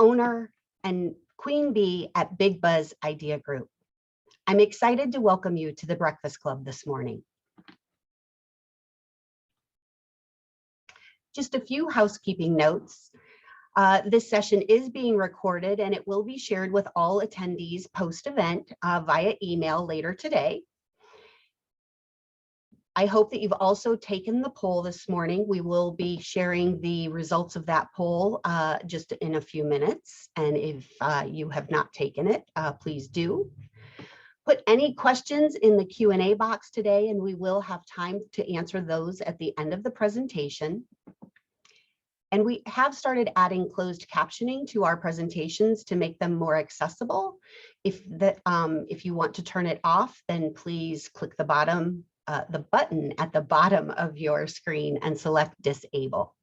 owner and Queen Bee at Big Buzz Idea Group. I'm excited to welcome you to the Breakfast Club this morning. Just a few housekeeping notes. This session is being recorded and it will be shared with all attendees post-event via email later today. I hope that you've also taken the poll this morning. We will be sharing the results of that poll just in a few minutes. And if you have not taken it, please do. Put any questions in the Q&A box today, and we will have time to answer those at the end of the presentation. And we have started adding closed captioning to our presentations to make them more accessible. If you want to turn it off, then please click the button at the bottom of your screen and select disable.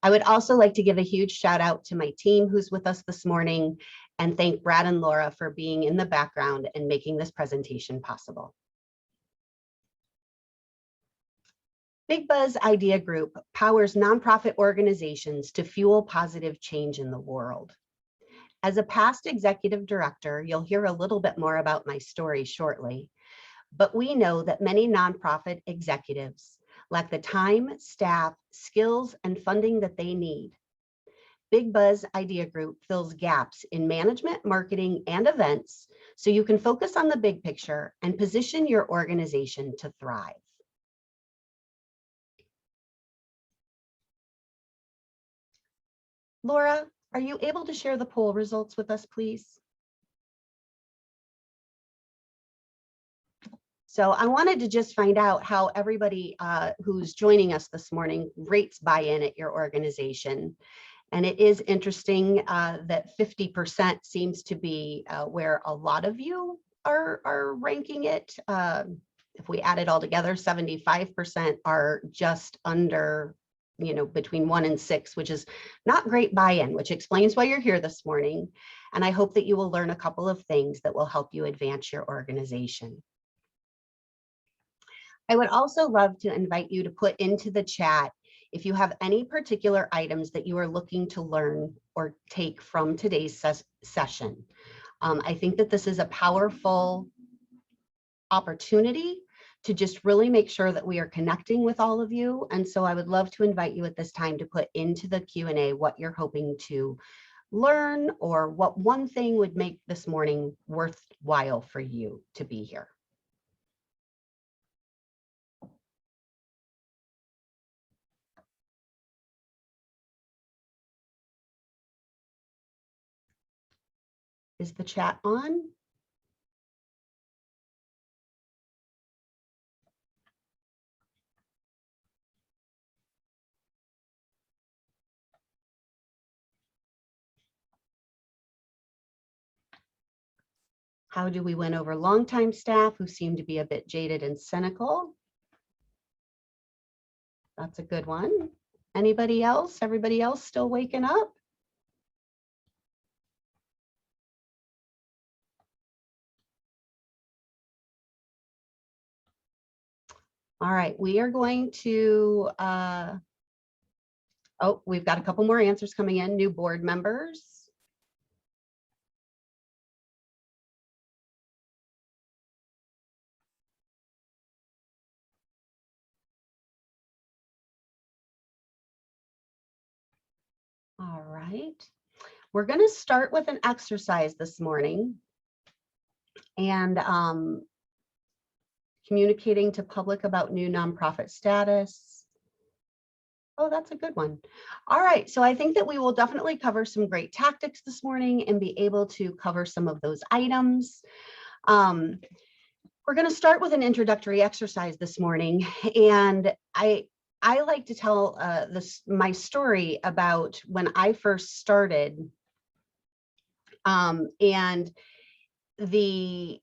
I would also like to give a huge shout out to my team who's with us this morning and thank Brad and Laura for being in the background and making this presentation possible. Big Buzz Idea Group powers nonprofit organizations to fuel positive change in the world. As a past executive director, you'll hear a little bit more about my story shortly, but we know that many nonprofit executives lack the time, staff, skills, and funding that they need. Big Buzz Idea Group fills gaps in management, marketing, and events so you can focus on the big picture and position your organization to thrive. Laura, are you able to share the poll results with us, please? So I wanted to just find out how everybody who's joining us this morning rates buy-in at your organization. And it is interesting that 50% seems to be where a lot of you are ranking it. If we add it all together, 75% are just under, between 1 and 6, which is not great buy-in, which explains why you're here this morning. And I hope that you will learn a couple of things that will help you advance your organization. I would also love to invite you to put into the chat if you have any particular items that you are looking to learn or take from today's session. I think that this is a powerful opportunity to just really make sure that we are connecting with all of you. And so I would love to invite you at this time to put into the Q&A what you're hoping to learn or what one thing would make this morning worthwhile for you to be here. Is the chat on? How do we win over longtime staff who seem to be a bit jaded and cynical? That's a good one. Anybody else? Everybody else still waking up? All right, we are going to, oh, we've got a couple more answers coming in. New board members. All right, we're going to start with an exercise this morning and communicating to public about new nonprofit status. Oh, that's a good one. All right, so I think that we will definitely cover some great tactics this morning and be able to cover some of those items. We're going to start with an introductory exercise this morning, and I like to tell my story about when I first started and the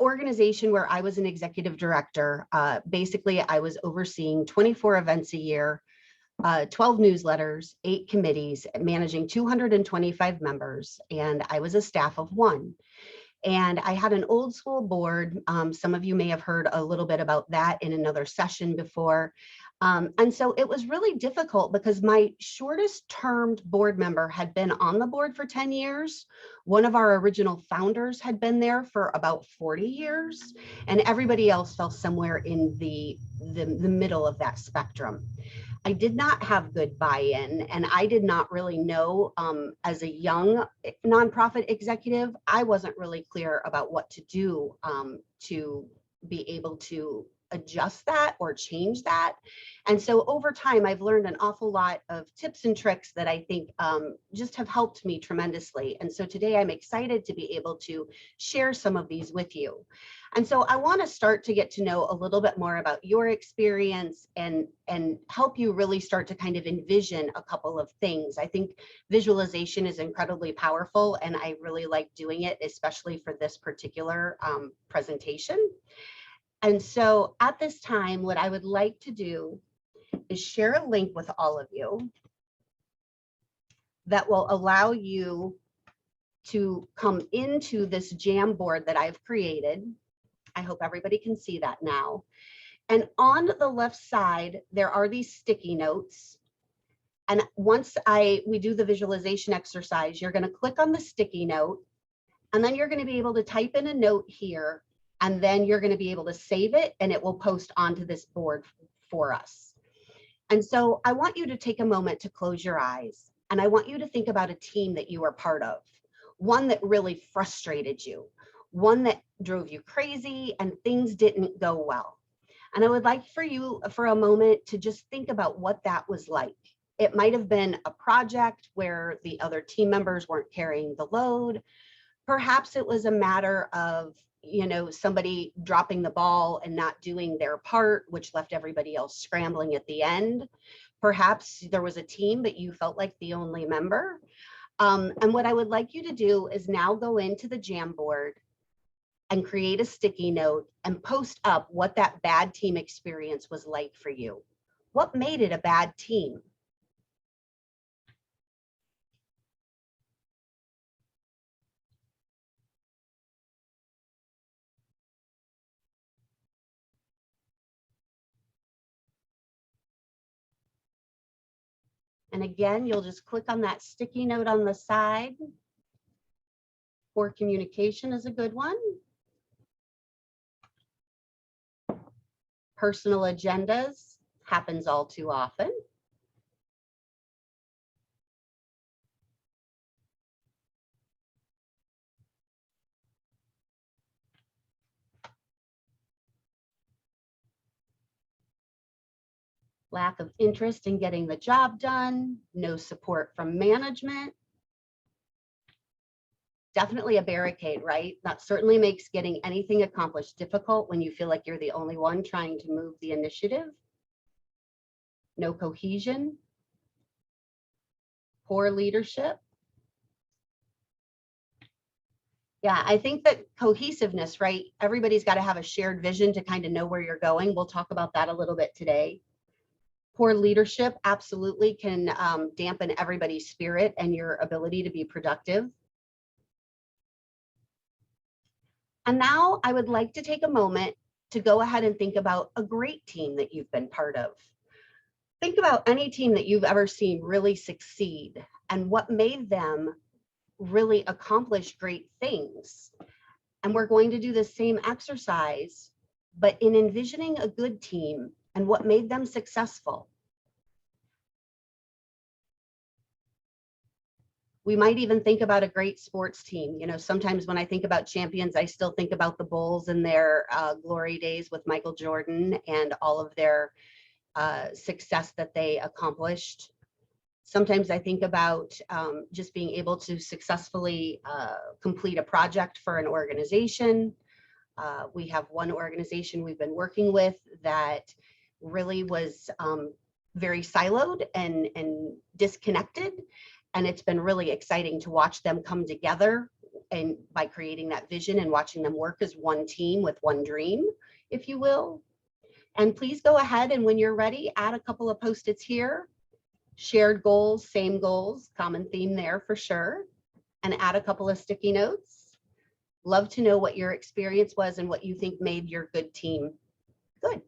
organization where I was an executive director. Basically, I was overseeing 24 events a year, 12 newsletters, 8 committees, managing 225 members, and I was a staff of 1. And I had an old school board. Some of you may have heard a little bit about that in another session before. And so it was really difficult because my shortest termed board member had been on the board for 10 years. One of our original founders had been there for about 40 years, and everybody else fell somewhere in the middle of that spectrum. I did not have good buy-in, and I did not really know, as a young nonprofit executive, I wasn't really clear about what to do to be able to adjust that or change that. And so over time, I've learned an awful lot of tips and tricks that I think just have helped me tremendously. And so today I'm excited to be able to share some of these with you. And so I want to start to get to know a little bit more about your experience and help you really start to kind of envision a couple of things. I think visualization is incredibly powerful, and I really like doing it, especially for this particular presentation. And so at this time, what I would like to do is share a link with all of you that will allow you to come into this Jamboard that I've created. I hope everybody can see that now. And on the left side, there are these sticky notes. And once we do the visualization exercise, you're going to click on the sticky note, and then you're going to be able to type in a note here, and then you're going to be able to save it, and it will post onto this board for us. And so I want you to take a moment to close your eyes, and I want you to think about a team that you were part of, one that really frustrated you, one that drove you crazy and things didn't go well. And I would like for you for a moment to just think about what that was like. It might have been a project where the other team members weren't carrying the load. Perhaps it was a matter of, you know, somebody dropping the ball and not doing their part, which left everybody else scrambling at the end. Perhaps there was a team, but you felt like the only member. And what I would like you to do is now go into the Jamboard and create a sticky note and post up what that bad team experience was like for you. What made it a bad team? And again, you'll just click on that sticky note on the side. Poor communication is a good one. Personal agendas happens all too often. Lack of interest in getting the job done, no support from management. Definitely a barricade, right? That certainly makes getting anything accomplished difficult when you feel like you're the only one trying to move the initiative. No cohesion, poor leadership. Yeah, I think that cohesiveness, right? Everybody's got to have a shared vision to kind of know where you're going. We'll talk about that a little bit today. Poor leadership absolutely can dampen everybody's spirit and your ability to be productive. And now I would like to take a moment to go ahead and think about a great team that you've been part of. Think about any team that you've ever seen really succeed and what made them really accomplish great things. And we're going to do the same exercise, but in envisioning a good team and what made them successful. We might even think about a great sports team. You know, sometimes when I think about champions, I still think about the Bulls and their glory days with Michael Jordan and all of their success that they accomplished. Sometimes I think about just being able to successfully complete a project for an organization. We have one organization we've been working with that really was very siloed and disconnected. And it's been really exciting to watch them come together and by creating that vision and watching them work as one team with one dream, if you will. And please go ahead and when you're ready, add a couple of Post-its here. Shared goals, same goals, common theme there for sure. And add a couple of sticky notes. Love to know what your experience was and what you think made your good team good.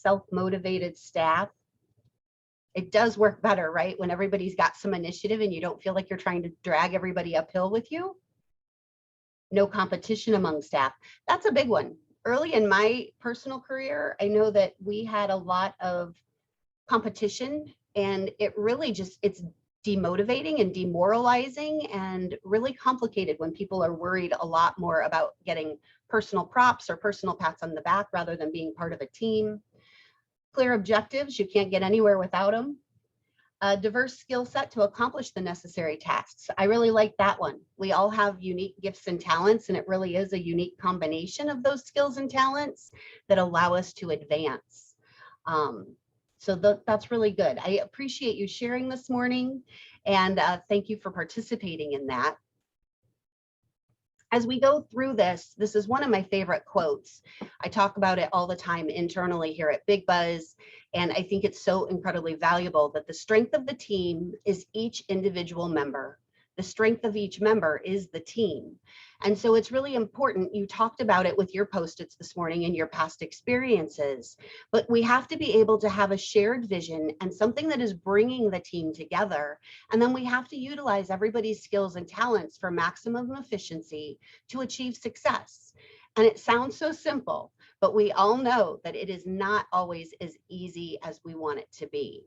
self-motivated staff, it does work better, right? When everybody's got some initiative and you don't feel like you're trying to drag everybody uphill with you. No competition among staff. That's a big one. Early in my personal career, I know that we had a lot of competition, and it really just, it's demotivating and demoralizing and really complicated when people are worried a lot more about getting personal props or personal pats on the back rather than being part of a team. Clear objectives, you can't get anywhere without them. A diverse skill set to accomplish the necessary tasks. I really like that one. We all have unique gifts and talents, and it really is a unique combination of those skills and talents that allow us to advance. So that's really good. I appreciate you sharing this morning, and thank you for participating in that. As we go through this is one of my favorite quotes. I talk about it all the time internally here at Big Buzz, and I think it's so incredibly valuable that the strength of the team is each individual member. The strength of each member is the team. And so it's really important. You talked about it with your Post-its this morning and your past experiences, but we have to be able to have a shared vision and something that is bringing the team together. And then we have to utilize everybody's skills and talents for maximum efficiency to achieve success. And it sounds so simple, but we all know that it is not always as easy as we want it to be.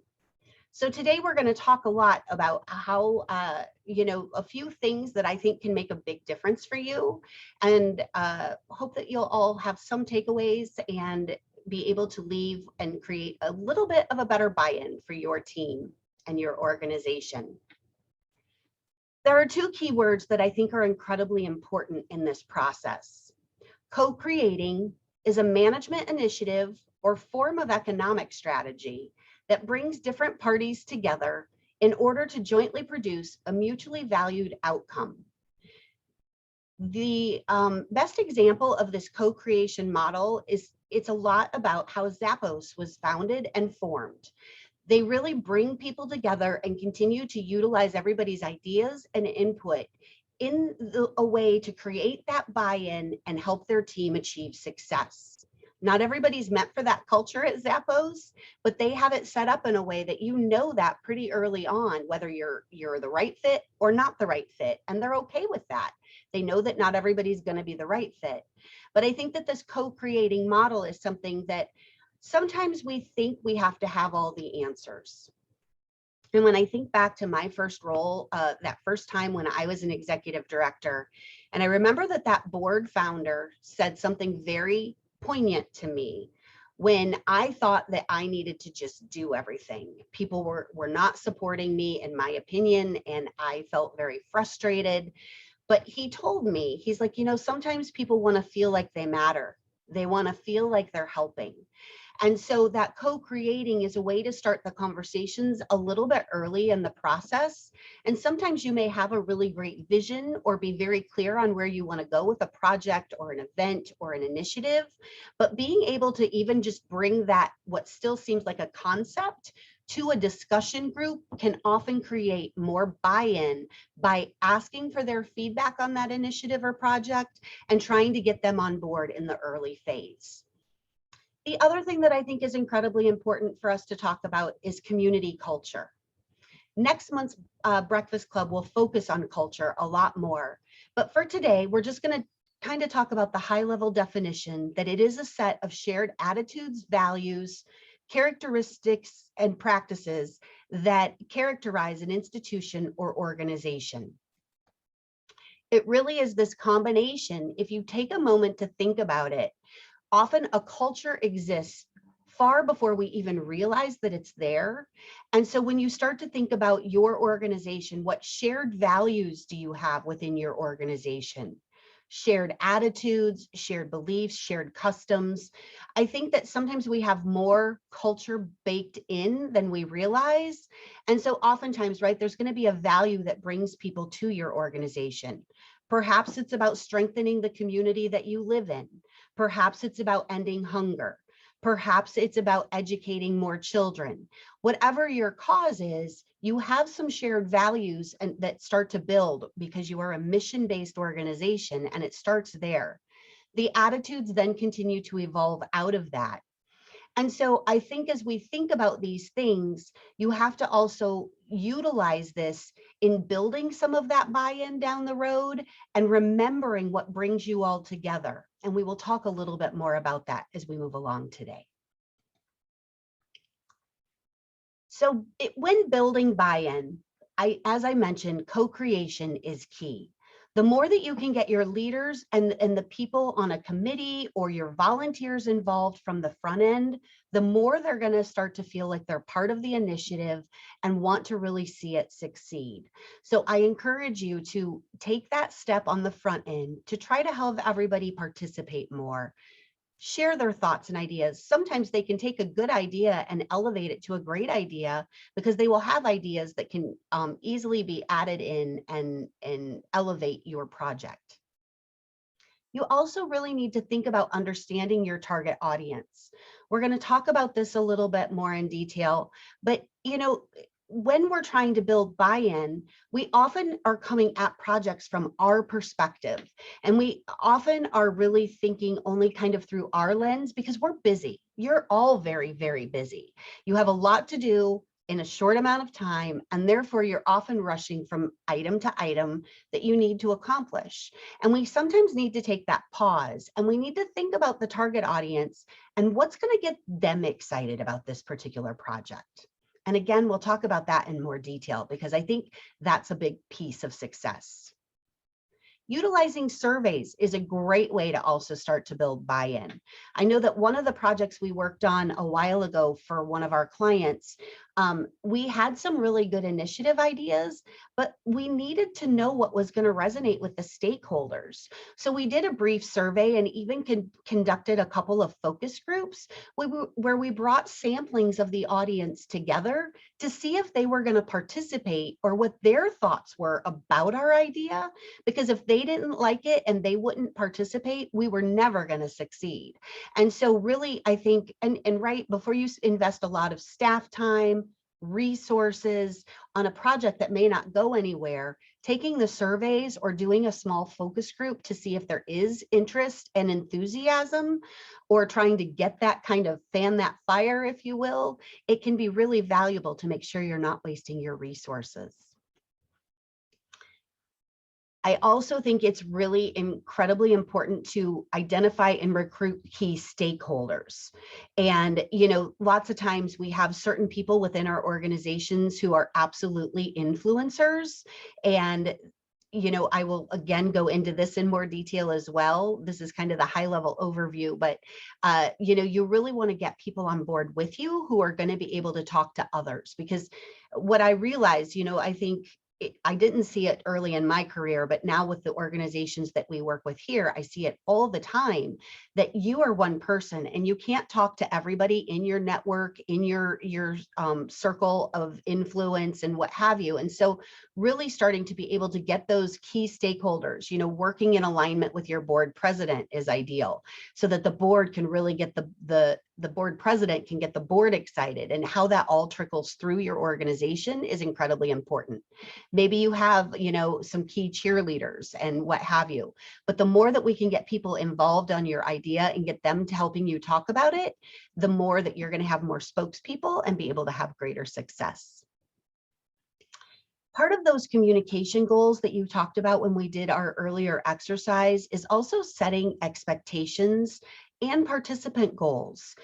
So today we're going to talk a lot about how, a few things that I think can make a big difference for you, and hope that you'll all have some takeaways and be able to leave and create a little bit of a better buy-in for your team and your organization. There are two keywords that I think are incredibly important in this process. Co-creating is a management initiative or form of economic strategy that brings different parties together in order to jointly produce a mutually valued outcome. The best example of this co-creation model is, it's a lot about how Zappos was founded and formed. They really bring people together and continue to utilize everybody's ideas and input in a way to create that buy-in and help their team achieve success. Not everybody's meant for that culture at Zappos, but they have it set up in a way that you know that pretty early on, whether you're the right fit or not the right fit, and they're okay with that. They know that not everybody's going to be the right fit. But I think that this co-creating model is something that sometimes we think we have to have all the answers. And when I think back to my first role, that first time when I was an executive director, and I remember that board founder said something very poignant to me when I thought that I needed to just do everything. People were not supporting me, in my opinion, and I felt very frustrated. But he told me, he's like, sometimes people want to feel like they matter. They want to feel like they're helping. And so that co-creating is a way to start the conversations a little bit early in the process. And sometimes you may have a really great vision or be very clear on where you want to go with a project or an event or an initiative, but being able to even just bring that, what still seems like a concept, to a discussion group can often create more buy-in by asking for their feedback on that initiative or project and trying to get them on board in the early phase. The other thing that I think is incredibly important for us to talk about is community culture. Next month's Breakfast Club will focus on culture a lot more. But for today, we're just going to kind of talk about the high-level definition that it is a set of shared attitudes, values, characteristics, and practices that characterize an institution or organization. It really is this combination. If you take a moment to think about it, often a culture exists far before we even realize that it's there. And so when you start to think about your organization, what shared values do you have within your organization? Shared attitudes, shared beliefs, shared customs. I think that sometimes we have more culture baked in than we realize. And so oftentimes, right, there's going to be a value that brings people to your organization. Perhaps it's about strengthening the community that you live in. Perhaps it's about ending hunger. Perhaps it's about educating more children. Whatever your cause is, you have some shared values and that start to build because you are a mission-based organization, and it starts there. The attitudes then continue to evolve out of that. And so I think as we think about these things, you have to also utilize this in building some of that buy-in down the road and remembering what brings you all together. And we will talk a little bit more about that as we move along today. So when building buy-in, as I mentioned, co-creation is key. The more that you can get your leaders and the people on a committee or your volunteers involved from the front end, the more they're going to start to feel like they're part of the initiative and want to really see it succeed. So I encourage you to take that step on the front end to try to have everybody participate more. Share their thoughts and ideas. Sometimes they can take a good idea and elevate it to a great idea because they will have ideas that can easily be added in and elevate your project. You also really need to think about understanding your target audience. We're going to talk about this a little bit more in detail, but when we're trying to build buy-in, we often are coming at projects from our perspective. And we often are really thinking only kind of through our lens because we're busy. You're all very, very busy. You have a lot to do in a short amount of time, and therefore you're often rushing from item to item that you need to accomplish. And we sometimes need to take that pause and we need to think about the target audience and what's going to get them excited about this particular project. And again, we'll talk about that in more detail because I think that's a big piece of success. Utilizing surveys is a great way to also start to build buy-in. I know that one of the projects we worked on a while ago for one of our clients, we had some really good initiative ideas, but we needed to know what was going to resonate with the stakeholders. So we did a brief survey and even conducted a couple of focus groups where we brought samplings of the audience together to see if they were going to participate or what their thoughts were about our idea. Because if they didn't like it and they wouldn't participate, we were never going to succeed. And so really, I think, and right before you invest a lot of staff time, resources on a project that may not go anywhere, taking the surveys or doing a small focus group to see if there is interest and enthusiasm, or trying to get that kind of fan that fire, if you will, it can be really valuable to make sure you're not wasting your resources. I also think it's really incredibly important to identify and recruit key stakeholders. And, lots of times we have certain people within our organizations who are absolutely influencers. And, I will again go into this in more detail as well. This is kind of the high level overview, but, you really want to get people on board with you who are going to be able to talk to others. Because what I realized, I think, I didn't see it early in my career, but now with the organizations that we work with here, I see it all the time that you are one person and you can't talk to everybody in your network, in your circle of influence and what have you. And so really starting to be able to get those key stakeholders, working in alignment with your board president is ideal so that the board can really get the board president can get the board excited, and how that all trickles through your organization is incredibly important. Maybe you have, some key cheerleaders and what have you, but the more that we can get people involved on your idea and get them to helping you talk about it, the more that you're going to have more spokespeople and be able to have greater success. Part of those communication goals that you talked about when we did our earlier exercise is also setting expectations and participant goals.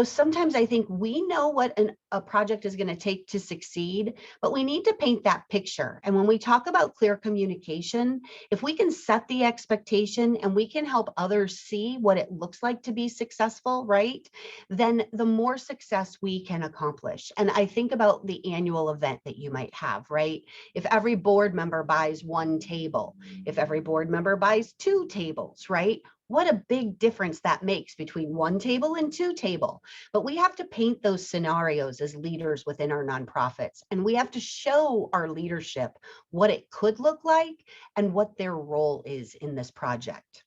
Sometimes I think we know what a project is going to take to succeed, but we need to paint that picture. And when we talk about clear communication, if we can set the expectation and we can help others see what it looks like to be successful, right, then the more success we can accomplish. And I think about the annual event that you might have, right? If every board member buys one table, if every board member buys 2 tables, right? What a big difference that makes between 1 table and 2 table. But we have to paint those scenarios as leaders within our nonprofits, and we have to show our leadership what it could look like and what their role is in this project.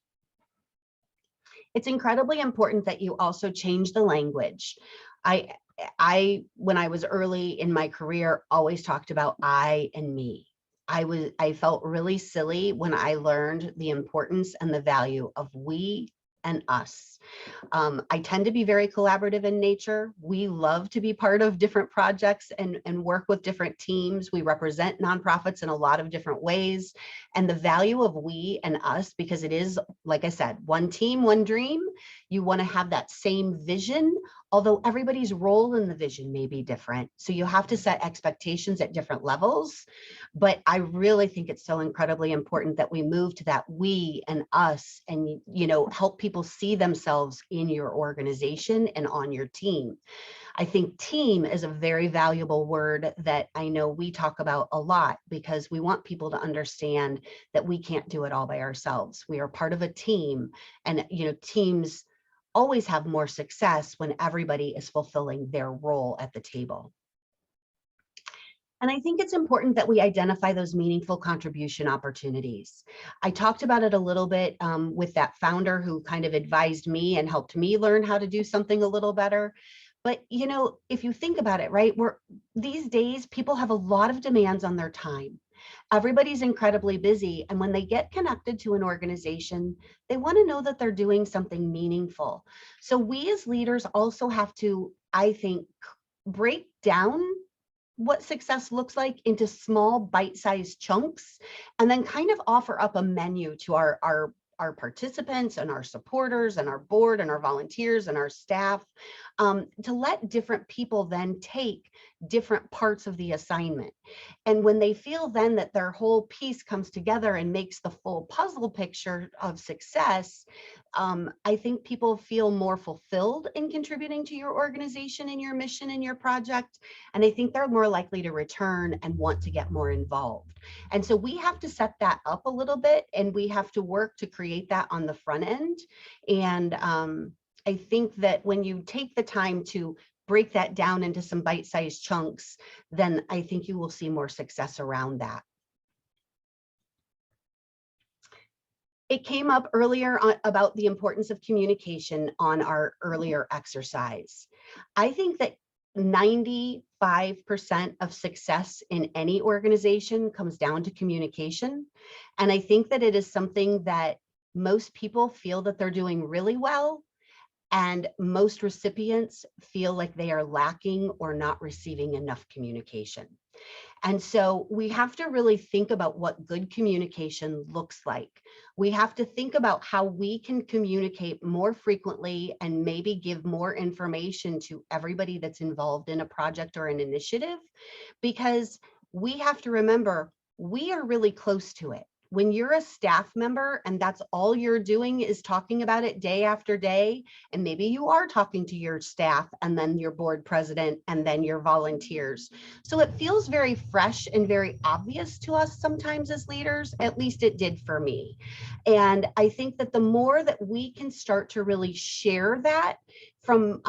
It's incredibly important that you also change the language. I, when I was early in my career, always talked about I and me. I felt really silly when I learned the importance and the value of we and us. I tend to be very collaborative in nature. We love to be part of different projects and work with different teams. We represent nonprofits in a lot of different ways. And the value of we and us, because it is, like I said, one team, one dream. You want to have that same vision, although everybody's role in the vision may be different. So you have to set expectations at different levels. But I really think it's so incredibly important that we move to that we and us, and, you know, help people see themselves in your organization and on your team. I think team is a very valuable word that I know we talk about a lot, because we want people to understand that we can't do it all by ourselves. We are part of a team, and, you know, teams always have more success when everybody is fulfilling their role at the table. And I think it's important that we identify those meaningful contribution opportunities. I talked about it a little bit with that founder who kind of advised me and helped me learn how to do something a little better. But, you know, if you think about it, right, these days people have a lot of demands on their time. Everybody's incredibly busy. And when they get connected to an organization, they want to know that they're doing something meaningful. So we as leaders also have to, I think, break down what success looks like into small bite-sized chunks, and then kind of offer up a menu to our participants and our supporters and our board and our volunteers and our staff, to let different people then take different parts of the assignment. And when they feel then that their whole piece comes together and makes the full puzzle picture of success, I think people feel more fulfilled in contributing to your organization and your mission and your project. And I think they're more likely to return and want to get more involved. And so we have to set that up a little bit, and we have to work to create that on the front end. And I think that when you take the time to break that down into some bite-sized chunks, then I think you will see more success around that. It came up earlier about the importance of communication on our earlier exercise. I think that 95% of success in any organization comes down to communication. And I think that it is something that most people feel that they're doing really well, and most recipients feel like they are lacking or not receiving enough communication. And so we have to really think about what good communication looks like. We have to think about how we can communicate more frequently and maybe give more information to everybody that's involved in a project or an initiative, because we have to remember we are really close to it. When you're a staff member and that's all you're doing is talking about it day after day, and maybe you are talking to your staff and then your board president and then your volunteers. So it feels very fresh and very obvious to us sometimes as leaders, at least it did for me. And I think that the more that we can start to really share that from,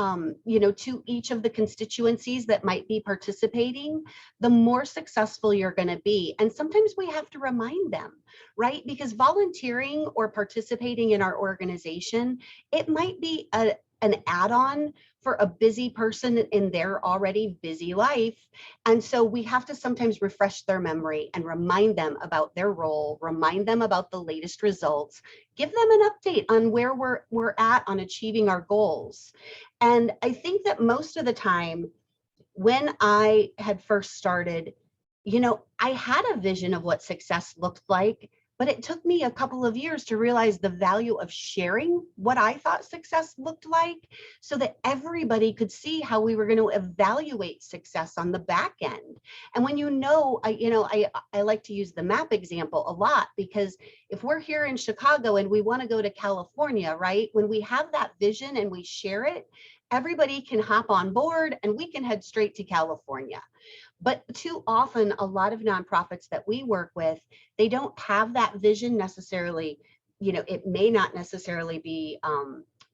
you know, to each of the constituencies that might be participating, the more successful you're going to be. And sometimes we have to remind them, right? Because volunteering or participating in our organization, it might be an add-on for a busy person in their already busy life. And so we have to sometimes refresh their memory and remind them about their role, remind them about the latest results, give them an update on where we're at on achieving our goals. And I think that most of the time, when I had first started, you know, I had a vision of what success looked like, but it took me a couple of years to realize the value of sharing what I thought success looked like, so that everybody could see how we were going to evaluate success on the back end. And when I like to use the map example a lot, because if we're here in Chicago and we want to go to California, right? When we have that vision and we share it, everybody can hop on board and we can head straight to California. But too often, a lot of nonprofits that we work with, they don't have that vision necessarily. You know, it may not necessarily be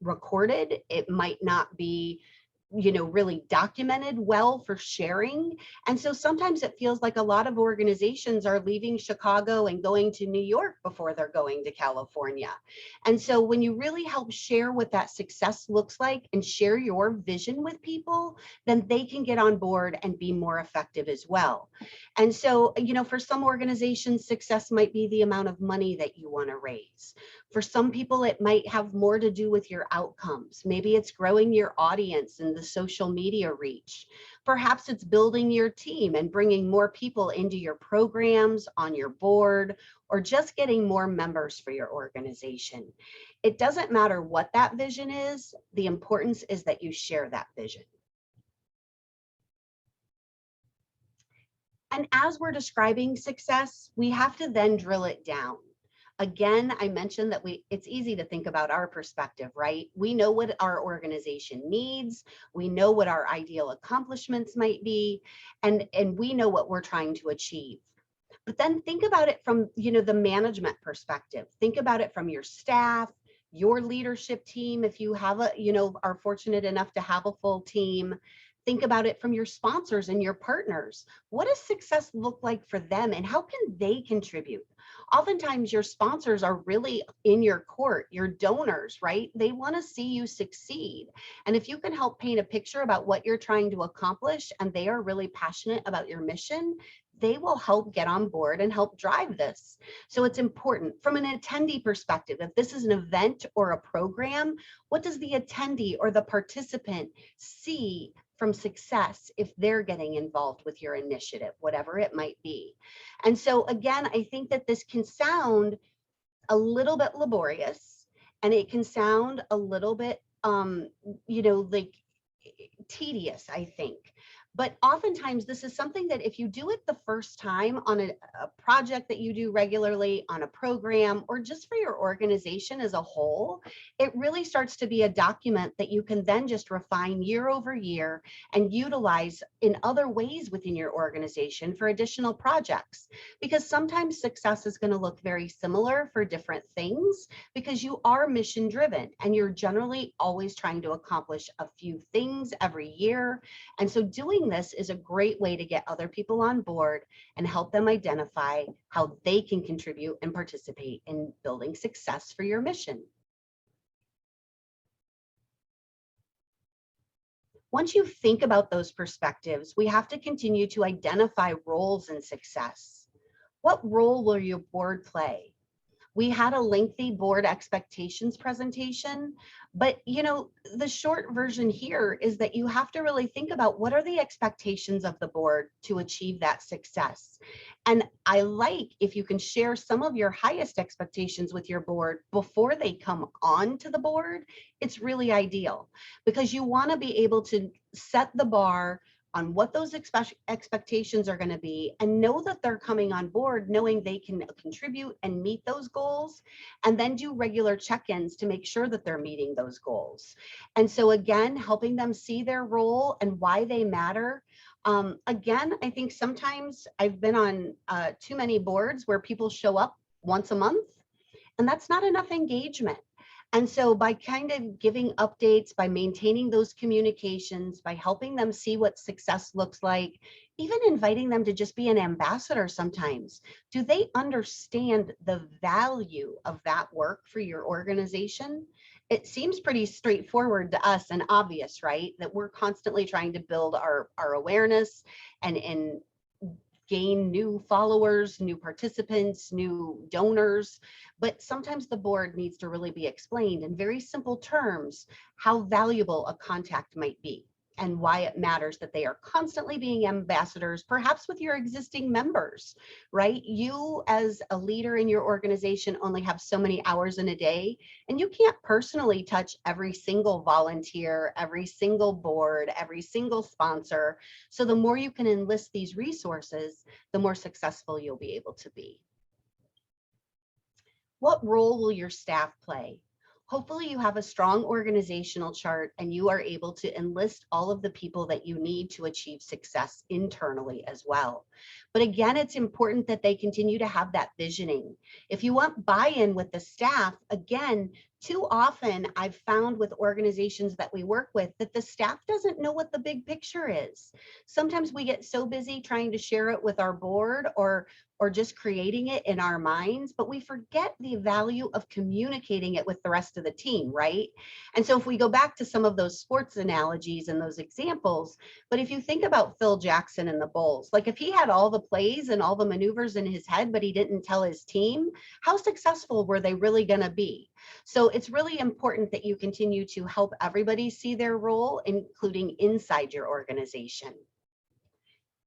recorded. It might not be, really documented well for sharing. And so sometimes it feels like a lot of organizations are leaving Chicago and going to New York before they're going to California. And so when you really help share what that success looks like and share your vision with people, then they can get on board and be more effective as well. And so, for some organizations, success might be the amount of money that you want to raise. For some people, it might have more to do with your outcomes. Maybe it's growing your audience and the social media reach. Perhaps it's building your team and bringing more people into your programs, on your board, or just getting more members for your organization. It doesn't matter what that vision is. The importance is that you share that vision. And as we're describing success, we have to then drill it down. Again, I mentioned that it's easy to think about our perspective, right? We know what our organization needs. We know what our ideal accomplishments might be, and we know what we're trying to achieve. But then think about it from, the management perspective. Think about it from your staff, your leadership team. If you have are fortunate enough to have a full team. Think about it from your sponsors and your partners. What does success look like for them, and how can they contribute? Oftentimes your sponsors are really in your court, your donors, right? They want to see you succeed. And if you can help paint a picture about what you're trying to accomplish, and they are really passionate about your mission, they will help get on board and help drive this. So it's important from an attendee perspective. If this is an event or a program, what does the attendee or the participant see from success if they're getting involved with your initiative, whatever it might be? And so again, I think that this can sound a little bit laborious, and it can sound a little bit, like tedious, I think. But oftentimes this is something that if you do it the first time on a project that you do regularly, on a program, or just for your organization as a whole, it really starts to be a document that you can then just refine year over year and utilize in other ways within your organization for additional projects. Because sometimes success is going to look very similar for different things, because you are mission driven and you're generally always trying to accomplish a few things every year. And so doing this is a great way to get other people on board and help them identify how they can contribute and participate in building success for your mission. Once you think about those perspectives, we have to continue to identify roles in success. What role will your board play? We had a lengthy board expectations presentation, but the short version here is that you have to really think about what are the expectations of the board to achieve that success. And I like if you can share some of your highest expectations with your board before they come on to the board. It's really ideal, because you want to be able to set the bar on what those expectations are going to be, and know that they're coming on board knowing they can contribute and meet those goals, and then do regular check-ins to make sure that they're meeting those goals. And so again, helping them see their role and why they matter. Again, I think sometimes I've been on too many boards where people show up once a month, and that's not enough engagement. And so by kind of giving updates, by maintaining those communications, by helping them see what success looks like, even inviting them to just be an ambassador sometimes, do they understand the value of that work for your organization? It seems pretty straightforward to us and obvious, right? That we're constantly trying to build our awareness and gain new followers, new participants, new donors. But sometimes the board needs to really be explained in very simple terms how valuable a contact might be and why it matters that they are constantly being ambassadors, perhaps with your existing members, right? You as a leader in your organization only have so many hours in a day, and you can't personally touch every single volunteer, every single board, every single sponsor. So the more you can enlist these resources, the more successful you'll be able to be. What role will your staff play? Hopefully you have a strong organizational chart and you are able to enlist all of the people that you need to achieve success internally as well. But again, it's important that they continue to have that visioning. If you want buy-in with the staff, again, Too often I've found with organizations that we work with that the staff doesn't know what the big picture is. Sometimes we get so busy trying to share it with our board or just creating it in our minds, but we forget the value of communicating it with the rest of the team, right? And so if we go back to some of those sports analogies and those examples, but if you think about Phil Jackson and the Bulls, like if he had all the plays and all the maneuvers in his head, but he didn't tell his team, how successful were they really going to be? So it's really important that you continue to help everybody see their role, including inside your organization.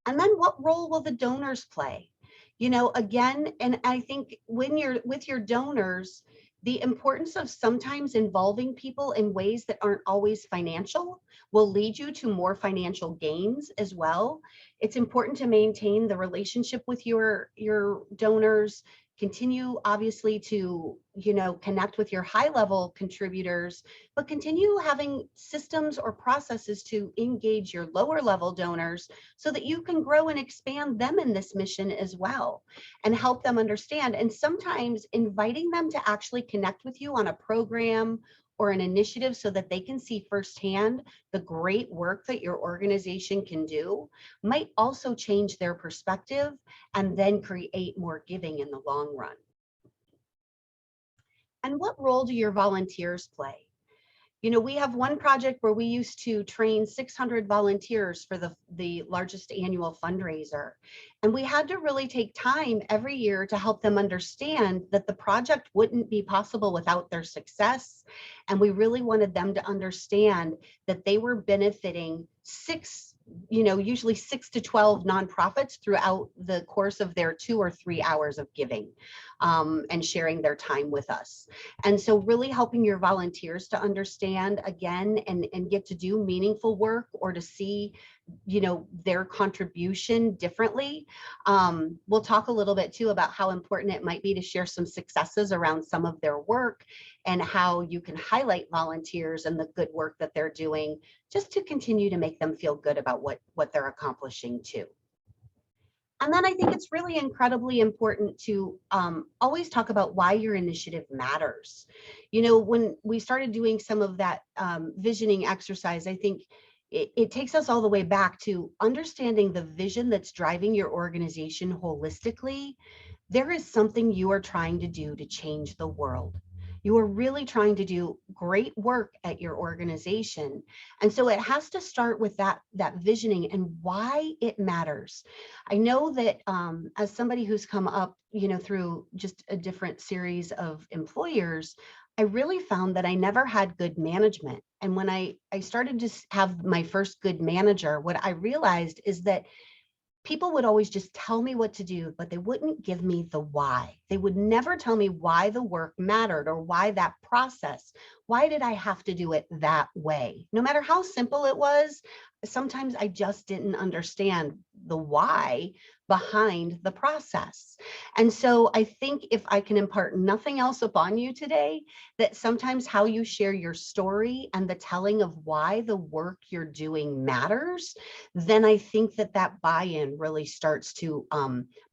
And then what role will the donors play? You know, again, and I think when you're with your donors, the importance of sometimes involving people in ways that aren't always financial will lead you to more financial gains as well. It's important to maintain the relationship with your donors, continue obviously to, you know, connect with your high level contributors, but continue having systems or processes to engage your lower level donors so that you can grow and expand them in this mission as well and help them understand. And sometimes inviting them to actually connect with you on a program or an initiative so that they can see firsthand the great work that your organization can do might also change their perspective and then create more giving in the long run. And what role do your volunteers play? You know, we have one project where we used to train 600 volunteers for the largest annual fundraiser. And we had to really take time every year to help them understand that the project wouldn't be possible without their success. And we really wanted them to understand that they were benefiting usually 6 to 12 nonprofits throughout the course of their 2 or 3 hours of giving and sharing their time with us. And so really helping your volunteers to understand again and get to do meaningful work or to see, you know, their contribution differently. We'll talk a little bit too about how important it might be to share some successes around some of their work and how you can highlight volunteers and the good work that they're doing just to continue to make them feel good about what they're accomplishing too. And then I think it's really incredibly important to always talk about why your initiative matters. You know, when we started doing some of that visioning exercise, I think it takes us all the way back to understanding the vision that's driving your organization holistically. There is something you are trying to do to change the world. You are really trying to do great work at your organization. And so it has to start with that visioning and why it matters. I know that as somebody who's come up, you know, through just a different series of employers, I really found that I never had good management. And when I started to have my first good manager, what I realized is that people would always just tell me what to do, but they wouldn't give me the why. They would never tell me why the work mattered or why that process, why did I have to do it that way? No matter how simple it was, sometimes I just didn't understand the why behind the process. And so I think if I can impart nothing else upon you today, that sometimes how you share your story and the telling of why the work you're doing matters, then I think that buy-in really starts to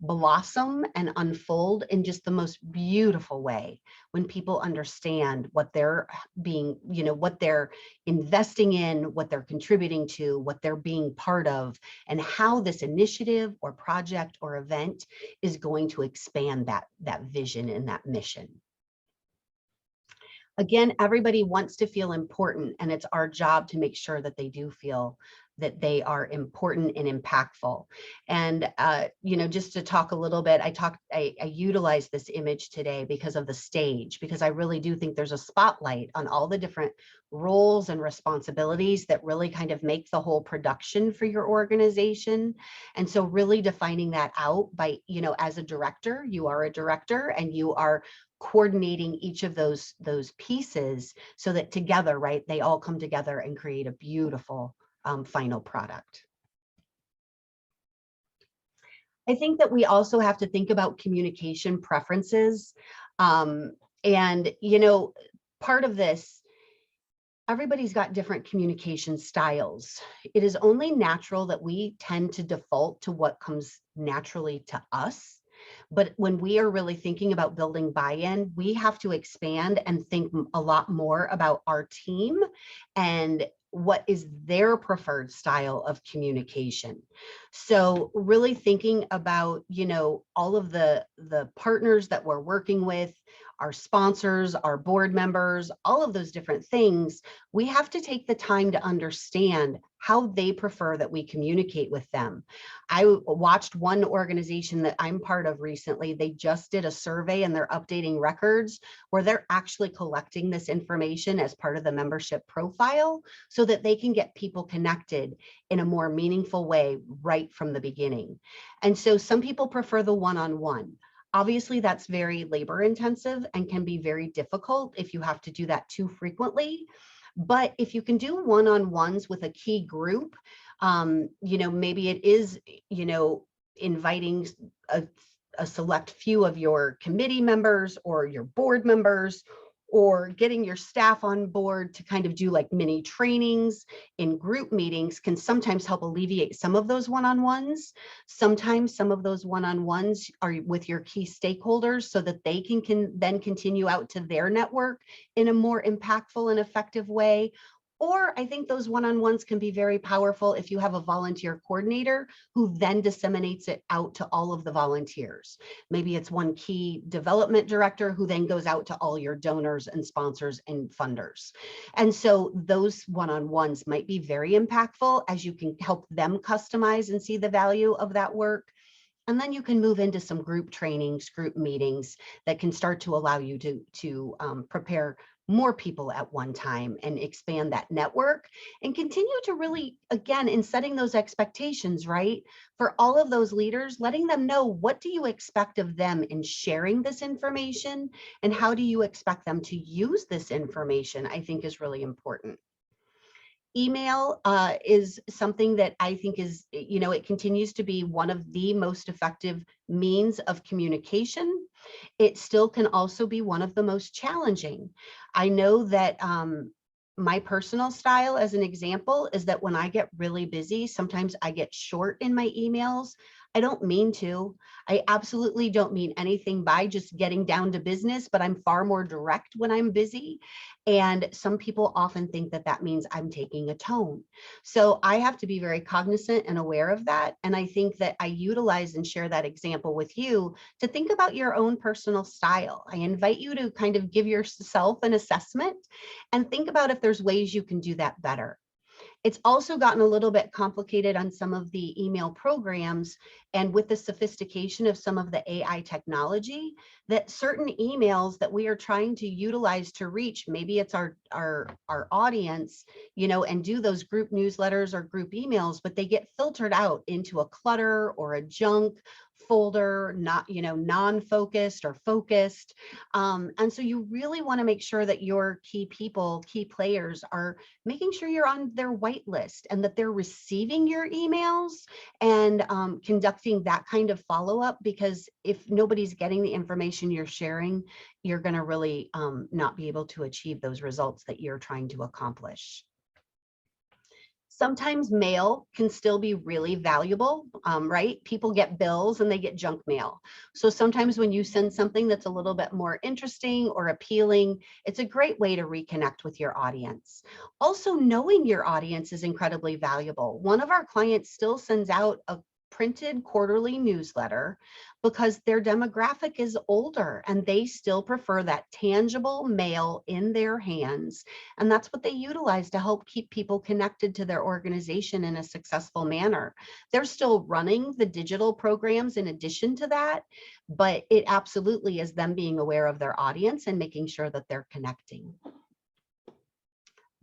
blossom and unfold in just the most beautiful way when people understand what they're being, you know, what they're investing in, what they're contributing to, what they're being part of, and how this initiative or project or event is going to expand that vision and that mission. Again, everybody wants to feel important, and it's our job to make sure that they do feel that they are important and impactful. And you know, just to talk a little bit, I utilized this image today because of the stage, because I really do think there's a spotlight on all the different roles and responsibilities that really kind of make the whole production for your organization. And so really defining that out by, you know, as a director, you are a director and you are coordinating each of those pieces so that together, right, they all come together and create a beautiful final product. I think that we also have to think about communication preferences. And, you know, part of this, everybody's got different communication styles. It is only natural that we tend to default to what comes naturally to us. But when we are really thinking about building buy-in, we have to expand and think a lot more about our team and what is their preferred style of communication. So really thinking about, all of the partners that we're working with, our sponsors, our board members, all of those different things, we have to take the time to understand how they prefer that we communicate with them. I watched one organization that I'm part of recently. They just did a survey and they're updating records where they're actually collecting this information as part of the membership profile so that they can get people connected in a more meaningful way right from the beginning. And so some people prefer the one-on-one. Obviously, that's very labor intensive and can be very difficult if you have to do that too frequently. But if you can do one-on-ones with a key group, maybe it is, inviting a select few of your committee members or your board members, or getting your staff on board to kind of do like mini trainings in group meetings can sometimes help alleviate some of those one-on-ones. Sometimes some of those one-on-ones are with your key stakeholders so that they can then continue out to their network in a more impactful and effective way. Or I think those one-on-ones can be very powerful if you have a volunteer coordinator who then disseminates it out to all of the volunteers. Maybe it's one key development director who then goes out to all your donors and sponsors and funders. And so those one-on-ones might be very impactful as you can help them customize and see the value of that work. And then you can move into some group trainings, group meetings that can start to allow you to prepare more people at one time and expand that network and continue to really, again, in setting those expectations, right? For all of those leaders, letting them know, what do you expect of them in sharing this information and how do you expect them to use this information, I think is really important. Email is something that I think is, it continues to be one of the most effective means of communication. It still can also be one of the most challenging. I know that my personal style, as an example, is that when I get really busy, sometimes I get short in my emails. I don't mean to. I absolutely don't mean anything by just getting down to business, but I'm far more direct when I'm busy. And some people often think that that means I'm taking a tone. So I have to be very cognizant and aware of that. And I think that I utilize and share that example with you to think about your own personal style. I invite you to kind of give yourself an assessment and think about if there's ways you can do that better. It's also gotten a little bit complicated on some of the email programs, and with the sophistication of some of the AI technology, that certain emails that we are trying to utilize to reach, maybe it's our audience, and do those group newsletters or group emails, but they get filtered out into a clutter or a junk folder, not, non-focused or focused. And so you really want to make sure that your key people, key players are making sure you're on their white list and that they're receiving your emails and conducting that kind of follow-up, because if nobody's getting the information you're sharing, you're going to really not be able to achieve those results that you're trying to accomplish. Sometimes mail can still be really valuable, right? People get bills and they get junk mail. So sometimes when you send something that's a little bit more interesting or appealing, it's a great way to reconnect with your audience. Also, knowing your audience is incredibly valuable. One of our clients still sends out a printed quarterly newsletter because their demographic is older and they still prefer that tangible mail in their hands. And that's what they utilize to help keep people connected to their organization in a successful manner. They're still running the digital programs in addition to that, but it absolutely is them being aware of their audience and making sure that they're connecting.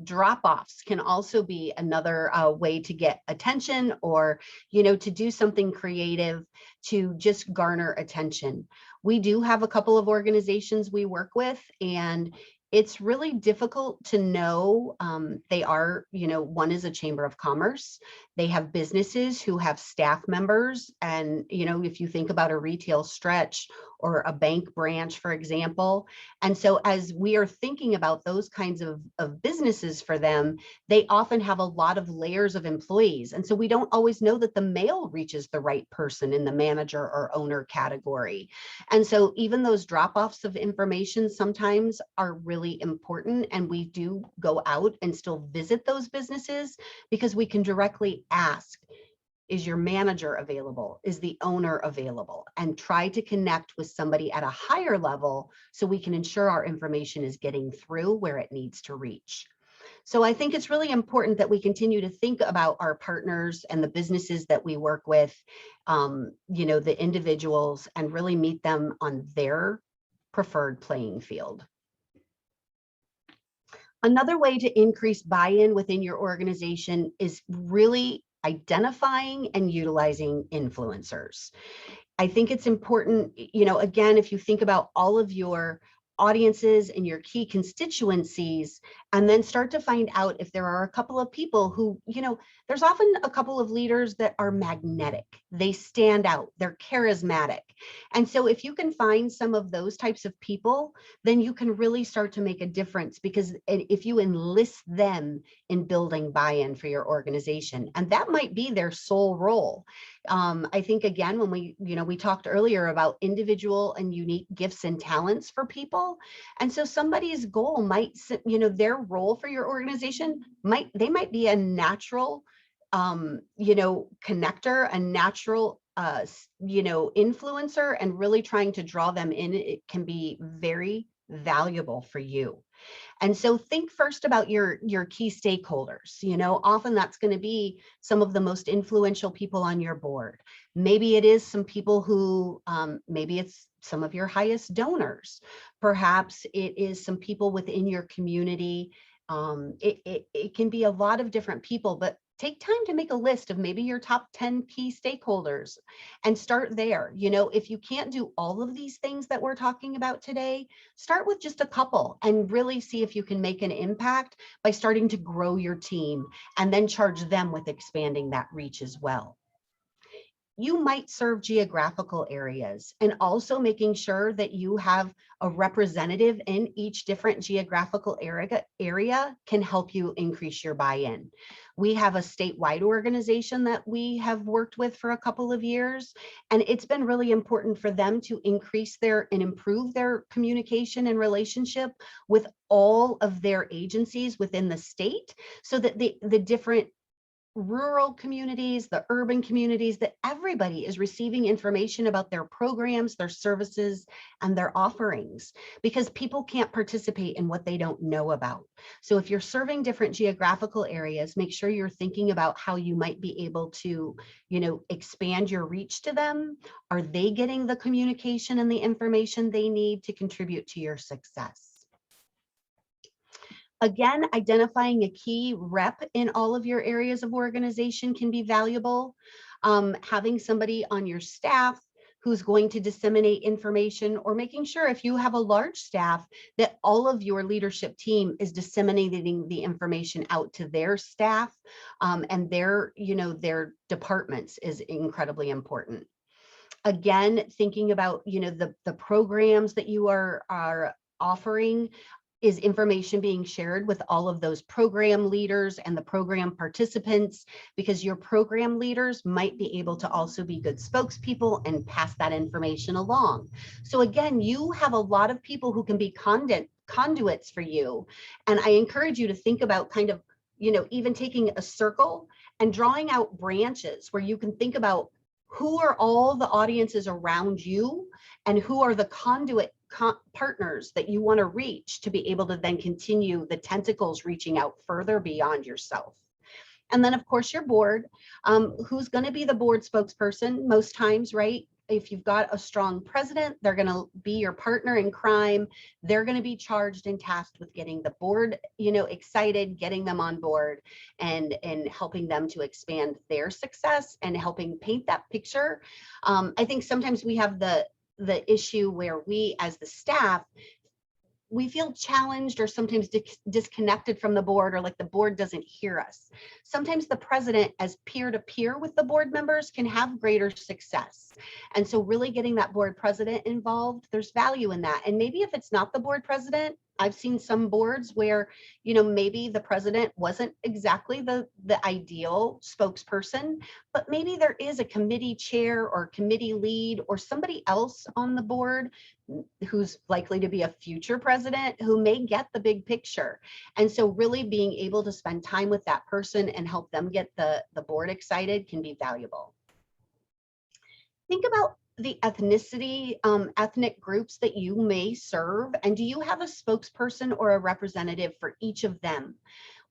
Drop-offs can also be another way to get attention, or to do something creative to just garner attention. We do have a couple of organizations we work with, and it's really difficult to know. They are, one is a chamber of commerce. They have businesses who have staff members, and if you think about a retail stretch or a bank branch, for example. And so as we are thinking about those kinds of businesses for them, they often have a lot of layers of employees. And so we don't always know that the mail reaches the right person in the manager or owner category. And so even those drop-offs of information sometimes are really important. And we do go out and still visit those businesses because we can directly ask, is your manager available? Is the owner available? And try to connect with somebody at a higher level so we can ensure our information is getting through where it needs to reach. So I think it's really important that we continue to think about our partners and the businesses that we work with, the individuals, and really meet them on their preferred playing field. Another way to increase buy-in within your organization is really identifying and utilizing influencers. I think it's important, again, if you think about all of your audiences and your key constituencies, and then start to find out if there are a couple of people who, there's often a couple of leaders that are magnetic. They stand out, they're charismatic. And so if you can find some of those types of people, then you can really start to make a difference, because if you enlist them in building buy-in for your organization, and that might be their sole role. I think, again, when we talked earlier about individual and unique gifts and talents for people. And so somebody's goal might, their role for your organization might be a natural, connector, a natural, influencer, and really trying to draw them in. It can be very valuable for you. And so think first about your key stakeholders. Often that's going to be some of the most influential people on your board. Maybe it is some people who, maybe it's some of your highest donors. Perhaps it is some people within your community. It can be a lot of different people, but take time to make a list of maybe your top 10 key stakeholders and start there. If you can't do all of these things that we're talking about today, start with just a couple and really see if you can make an impact by starting to grow your team, and then charge them with expanding that reach as well. You might serve geographical areas, and also making sure that you have a representative in each different geographical area can help you increase your buy-in. We have a statewide organization that we have worked with for a couple of years, and it's been really important for them to increase and improve their communication and relationship with all of their agencies within the state, so that the different rural communities, the urban communities, that everybody is receiving information about their programs, their services, and their offerings, because people can't participate in what they don't know about. So if you're serving different geographical areas, make sure you're thinking about how you might be able to, expand your reach to them. Are they getting the communication and the information they need to contribute to your success? Again, identifying a key rep in all of your areas of organization can be valuable. Having somebody on your staff who's going to disseminate information, or making sure, if you have a large staff, that all of your leadership team is disseminating the information out to their staff, and their departments, is incredibly important. Again, thinking about, the programs that you are offering. Is information being shared with all of those program leaders and the program participants? Because your program leaders might be able to also be good spokespeople and pass that information along. So again, you have a lot of people who can be conduits for you. And I encourage you to think about kind of, even taking a circle and drawing out branches where you can think about who are all the audiences around you, and who are the conduit partners that you want to reach to be able to then continue the tentacles reaching out further beyond yourself. And then, of course, your board, who's going to be the board spokesperson most times, right? If you've got a strong president, they're going to be your partner in crime. They're going to be charged and tasked with getting the board, excited, getting them on board, and helping them to expand their success and helping paint that picture. I think sometimes we have the issue where we, as the staff, we feel challenged or sometimes disconnected from the board, or like the board doesn't hear us. Sometimes the president, as peer-to-peer with the board members, can have greater success. And so really getting that board president involved, there's value in that. And maybe if it's not the board president, I've seen some boards where, maybe the president wasn't exactly the ideal spokesperson, but maybe there is a committee chair or committee lead or somebody else on the board who's likely to be a future president who may get the big picture. And so really being able to spend time with that person and help them get the board excited can be valuable. Think about the ethnic groups that you may serve, and do you have a spokesperson or a representative for each of them?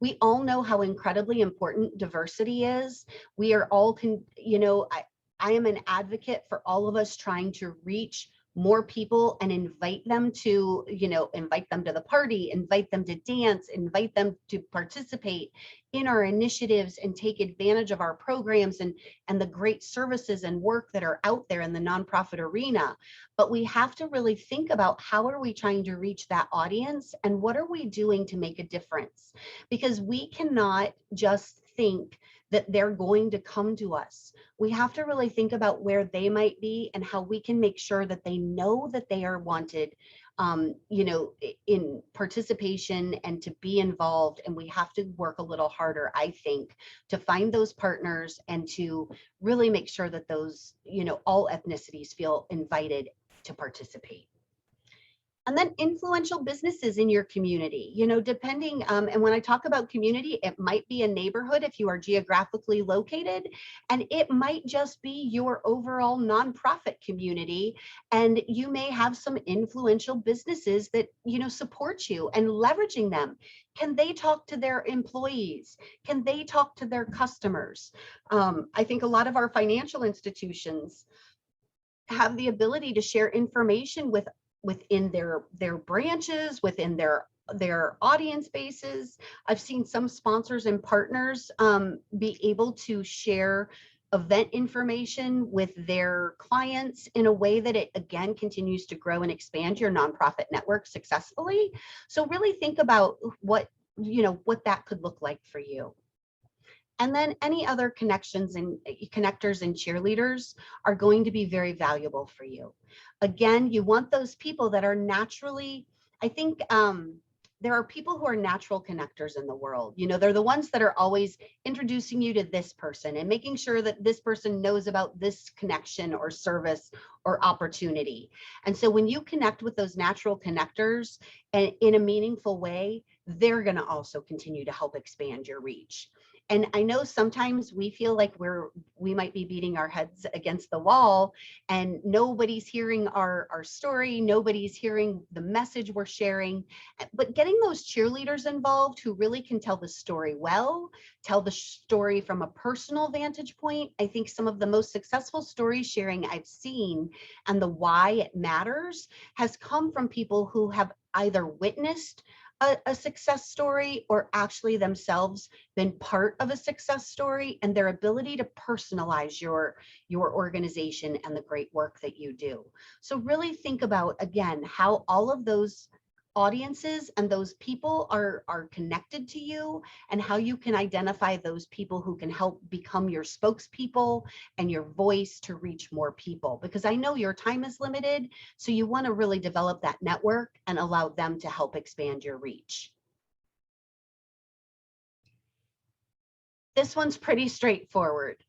We all know how incredibly important diversity is. We are all, I am an advocate for all of us trying to reach more people and invite them to the party, invite them to dance, invite them to participate in our initiatives and take advantage of our programs and the great services and work that are out there in the nonprofit arena. But we have to really think about how are we trying to reach that audience and what are we doing to make a difference? Because we cannot just think that they're going to come to us. We have to really think about where they might be and how we can make sure that they know that they are wanted, in participation and to be involved. And we have to work a little harder, I think, to find those partners and to really make sure that those, all ethnicities feel invited to participate. And then influential businesses in your community, depending, and when I talk about community, it might be a neighborhood if you are geographically located, and it might just be your overall nonprofit community. And you may have some influential businesses that, support you, and leveraging them. Can they talk to their employees? Can they talk to their customers? I think a lot of our financial institutions have the ability to share information within their branches, within their audience bases. I've seen some sponsors and partners be able to share event information with their clients in a way that it again continues to grow and expand your nonprofit network successfully. So really think about what that could look like for you. And then any other connections and connectors and cheerleaders are going to be very valuable for you. Again, you want those people that are naturally, I think there are people who are natural connectors in the world. They're the ones that are always introducing you to this person and making sure that this person knows about this connection or service or opportunity. And so when you connect with those natural connectors and in a meaningful way, they're going to also continue to help expand your reach. And I know sometimes we feel like we might be beating our heads against the wall and nobody's hearing our story, nobody's hearing the message we're sharing. But getting those cheerleaders involved who really can tell the story well, tell the story from a personal vantage point. I think some of the most successful story sharing I've seen and the why it matters has come from people who have either witnessed a success story or actually themselves been part of a success story, and their ability to personalize your organization and the great work that you do. So really think about, again, how all of those audiences and those people are connected to you, and how you can identify those people who can help become your spokespeople and your voice to reach more people. Because I know your time is limited, so you want to really develop that network and allow them to help expand your reach. This one's pretty straightforward.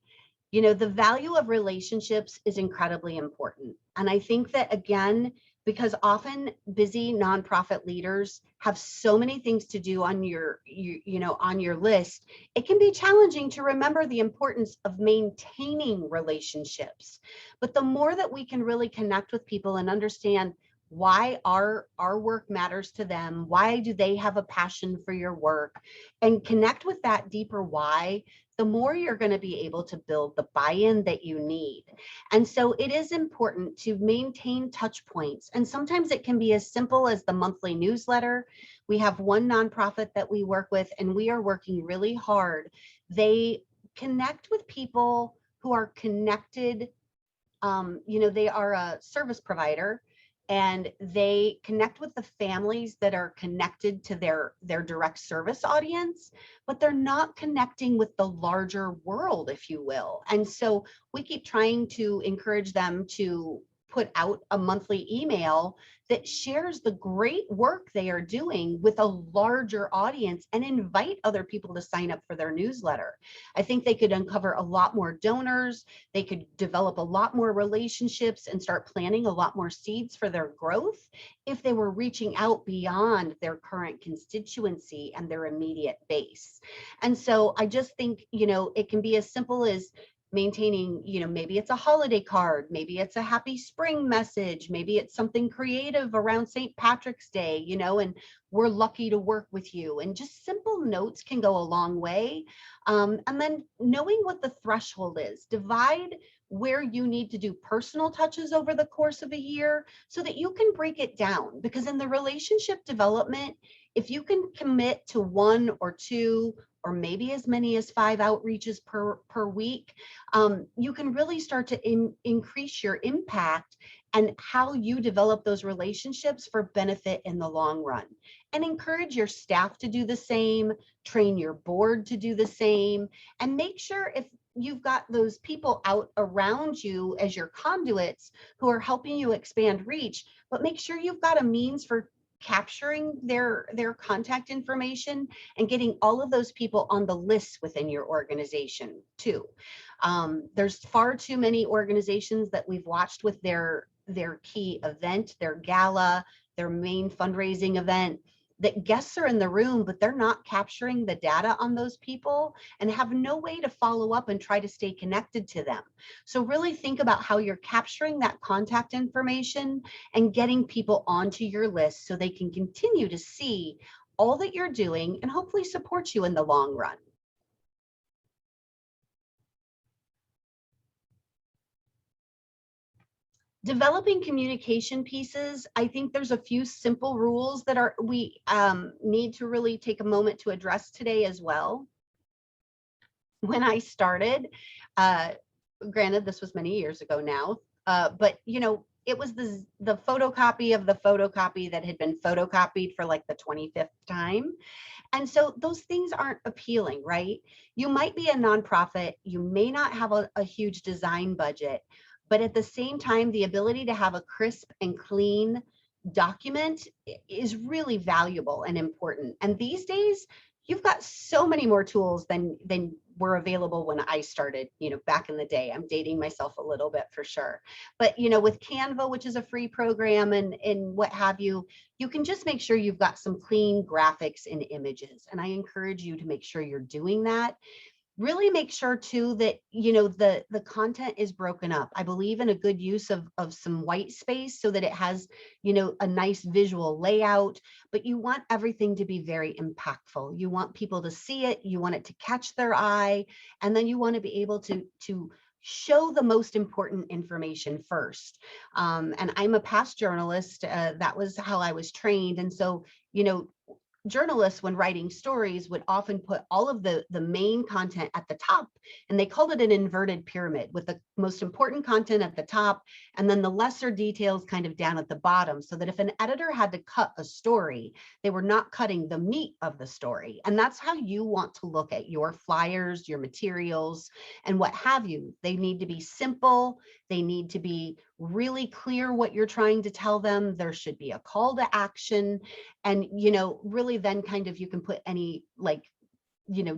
The value of relationships is incredibly important. And I think that, again, because often busy nonprofit leaders have so many things to do on your list, it can be challenging to remember the importance of maintaining relationships. But the more that we can really connect with people and understand why our work matters to them, why do they have a passion for your work, and connect with that deeper why, the more you're going to be able to build the buy-in that you need. And so it is important to maintain touch points. And sometimes it can be as simple as the monthly newsletter. We have one nonprofit that we work with, and we are working really hard. They connect with people who are connected. They are a service provider, and they connect with the families that are connected to their direct service audience, but they're not connecting with the larger world, if you will. And so we keep trying to encourage them to put out a monthly email that shares the great work they are doing with a larger audience and invite other people to sign up for their newsletter. I think they could uncover a lot more donors. They could develop a lot more relationships and start planting a lot more seeds for their growth if they were reaching out beyond their current constituency and their immediate base. And so I just think, it can be as simple as maintaining, maybe it's a holiday card, maybe it's a happy spring message, maybe it's something creative around St. Patrick's Day, and we're lucky to work with you. And just simple notes can go a long way. And then knowing what the threshold is, divide where you need to do personal touches over the course of a year so that you can break it down. Because in the relationship development, if you can commit to 1 or 2 or maybe as many as 5 outreaches per week, you can really start to increase your impact and how you develop those relationships for benefit in the long run. And encourage your staff to do the same, train your board to do the same, and make sure if you've got those people out around you as your conduits who are helping you expand reach, but make sure you've got a means for capturing their contact information and getting all of those people on the list within your organization too. There's far too many organizations that we've watched with their key event, their gala, their main fundraising event, that guests are in the room, but they're not capturing the data on those people and have no way to follow up and try to stay connected to them. So really think about how you're capturing that contact information and getting people onto your list so they can continue to see all that you're doing and hopefully support you in the long run. Developing communication pieces, I think there's a few simple rules that we need to really take a moment to address today as well. When I started, granted, this was many years ago now, but it was the photocopy of the photocopy that had been photocopied for like the 25th time. And so those things aren't appealing, right? You might be a nonprofit, you may not have a huge design budget, but at the same time, the ability to have a crisp and clean document is really valuable and important. And these days, you've got so many more tools than were available when I started, back in the day. I'm dating myself a little bit for sure. But, with Canva, which is a free program and what have you, you can just make sure you've got some clean graphics and images. And I encourage you to make sure you're doing that. Really make sure too that the content is broken up. I believe in a good use of some white space so that it has a nice visual layout, but you want everything to be very impactful. You want people to see it, you want it to catch their eye, and then you want to be able to show the most important information first. And I'm a past journalist. That was how I was trained. And so journalists, when writing stories, would often put all of the main content at the top, and they called it an inverted pyramid, with the most important content at the top and then the lesser details kind of down at the bottom, so that if an editor had to cut a story, they were not cutting the meat of the story. And that's how you want to look at your flyers, your materials, and what have you. They need to be simple. They need to be really clear what you're trying to tell them. There should be a call to action. And, really then kind of you can put any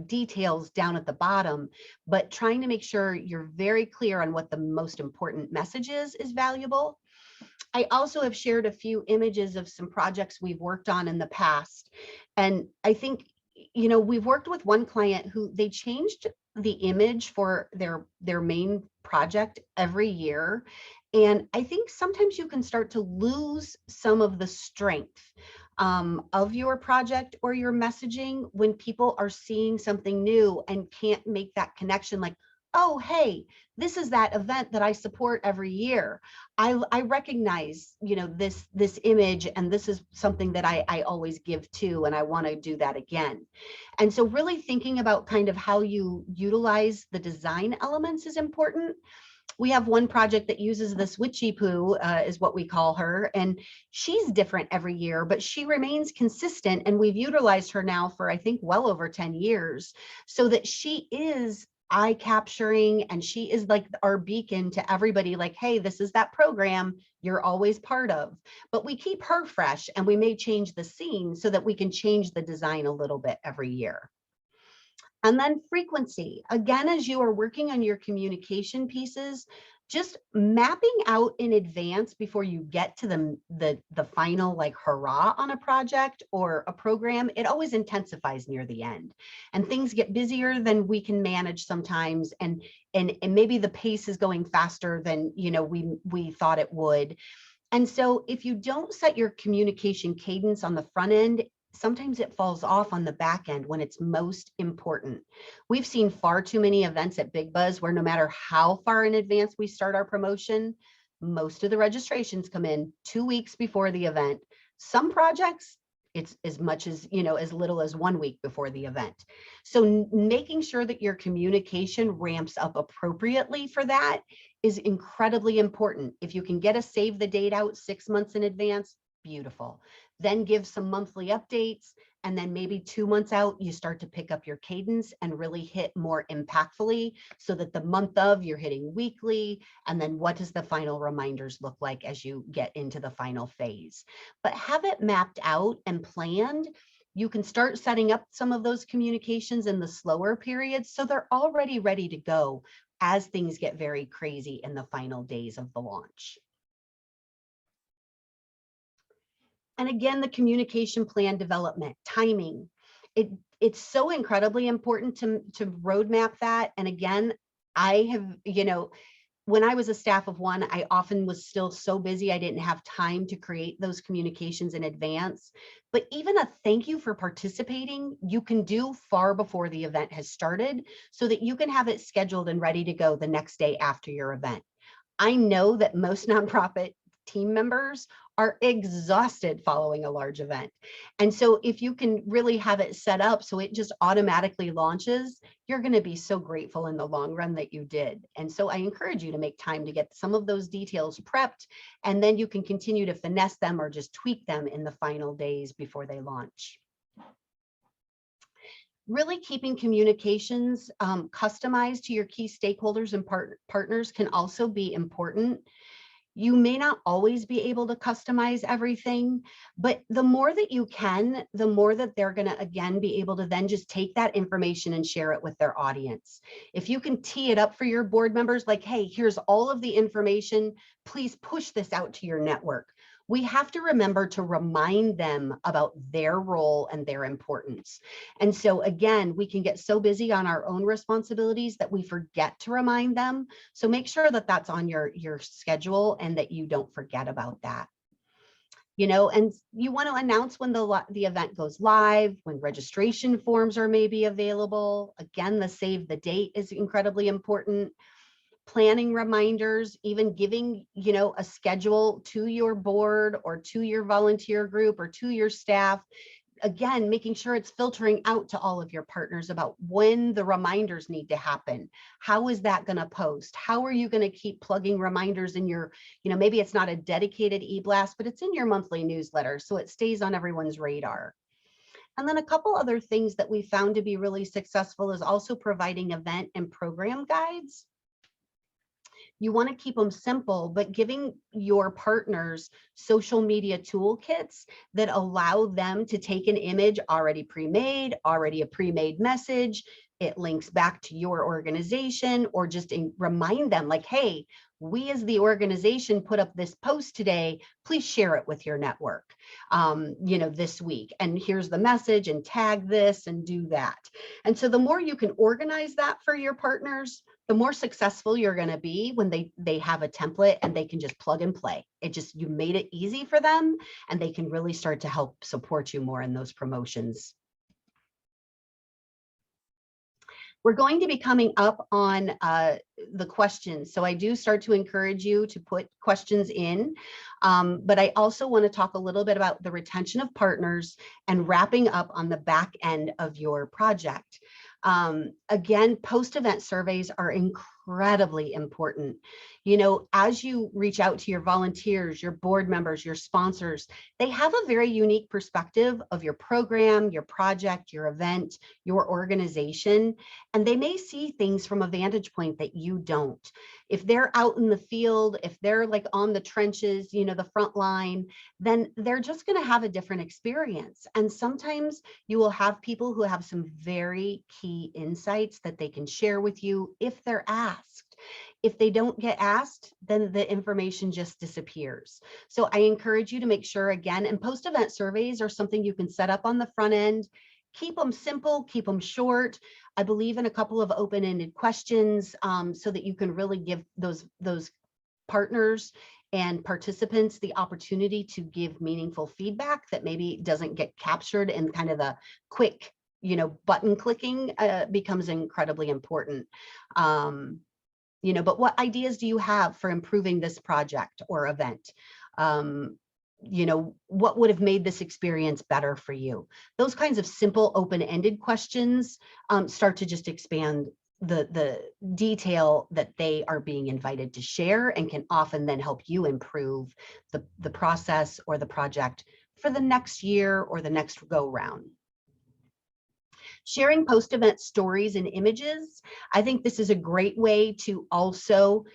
details down at the bottom, but trying to make sure you're very clear on what the most important message is valuable. I also have shared a few images of some projects we've worked on in the past. And I think, we've worked with one client who they changed the image for their main project every year. And I think sometimes you can start to lose some of the strength of your project or your messaging when people are seeing something new and can't make that connection, like, oh, hey, this is that event that I support every year. I recognize, this image, and this is something that I always give to, and I want to do that again. And so really thinking about kind of how you utilize the design elements is important. We have one project that uses this witchy poo, is what we call her, and she's different every year, but she remains consistent, and we've utilized her now for, I think, well over 10 years, so that she is eye capturing, and she is like our beacon to everybody, like, hey, this is that program you're always part of. But we keep her fresh, and we may change the scene so that we can change the design a little bit every year. And then frequency. Again, as you are working on your communication pieces, just mapping out in advance before you get to the final like hurrah on a project or a program, it always intensifies near the end. And things get busier than we can manage sometimes. And maybe the pace is going faster than we thought it would. And so if you don't set your communication cadence on the front end, sometimes it falls off on the back end when it's most important. We've seen far too many events at Big Buzz where no matter how far in advance we start our promotion, most of the registrations come in 2 weeks before the event. Some projects, it's as much as, as little as 1 week before the event. So making sure that your communication ramps up appropriately for that is incredibly important. If you can get a save the date out 6 months in advance, beautiful. Then give some monthly updates, and then maybe 2 months out, you start to pick up your cadence and really hit more impactfully, so that the month of you're hitting weekly. And then what does the final reminders look like as you get into the final phase? But have it mapped out and planned. You can start setting up some of those communications in the slower periods, so they're already ready to go as things get very crazy in the final days of the launch. And again, the communication plan development, timing. It's so incredibly important to roadmap that. And again, I have, when I was a staff of one, I often was still so busy, I didn't have time to create those communications in advance. But even a thank you for participating, you can do far before the event has started, so that you can have it scheduled and ready to go the next day after your event. I know that most nonprofit team members are exhausted following a large event. And so if you can really have it set up so it just automatically launches, you're going to be so grateful in the long run that you did. And so I encourage you to make time to get some of those details prepped, and then you can continue to finesse them or just tweak them in the final days before they launch. Really keeping communications customized to your key stakeholders and partners can also be important. You may not always be able to customize everything, but the more that you can, the more that they're going to, again, be able to then just take that information and share it with their audience. If you can tee it up for your board members, like, hey, here's all of the information, please push this out to your network. We have to remember to remind them about their role and their importance. And so again, we can get so busy on our own responsibilities that we forget to remind them. So make sure that that's on your schedule and that you don't forget about that. And you want to announce when the event goes live, when registration forms are maybe available. Again, the save the date is incredibly important. Planning reminders, even giving, a schedule to your board or to your volunteer group or to your staff. Again, making sure it's filtering out to all of your partners about when the reminders need to happen. How is that going to post? How are you going to keep plugging reminders in your, maybe it's not a dedicated e-blast, but it's in your monthly newsletter, so it stays on everyone's radar. And then a couple other things that we found to be really successful is also providing event and program guides. You want to keep them simple, but giving your partners social media toolkits that allow them to take an image already pre-made, already a pre-made message. It links back to your organization, or just remind them like, hey, we as the organization put up this post today, please share it with your network, this week. And here's the message, and tag this and do that. And so the more you can organize that for your partners, the more successful you're going to be when they have a template and they can just plug and play. You made it easy for them, and they can really start to help support you more in those promotions. We're going to be coming up on the questions. So I do start to encourage you to put questions in, but I also want to talk a little bit about the retention of partners and wrapping up on the back end of your project. Again, post-event surveys are incredibly incredibly important. You know, as you reach out to your volunteers, your board members, your sponsors, they have a very unique perspective of your program, your project, your event, your organization, and they may see things from a vantage point that you don't. If they're out in the field, if they're like on the trenches, you know, the front line, then they're just going to have a different experience. And sometimes you will have people who have some very key insights that they can share with you if they're asked. If they don't get asked, then the information just disappears. So I encourage you to make sure, again, and post-event surveys are something you can set up on the front end. Keep them simple, keep them short. I believe in a couple of open-ended questions so that you can really give those partners and participants the opportunity to give meaningful feedback that maybe doesn't get captured in kind of the quick, you know, button clicking becomes incredibly important. You know, but what ideas do you have for improving this project or event? You know, what would have made this experience better for you? Those kinds of simple open-ended questions start to just expand the detail that they are being invited to share, and can often then help you improve the process or the project for the next year or the next go round. Sharing post-event stories and images. I think this is a great way to also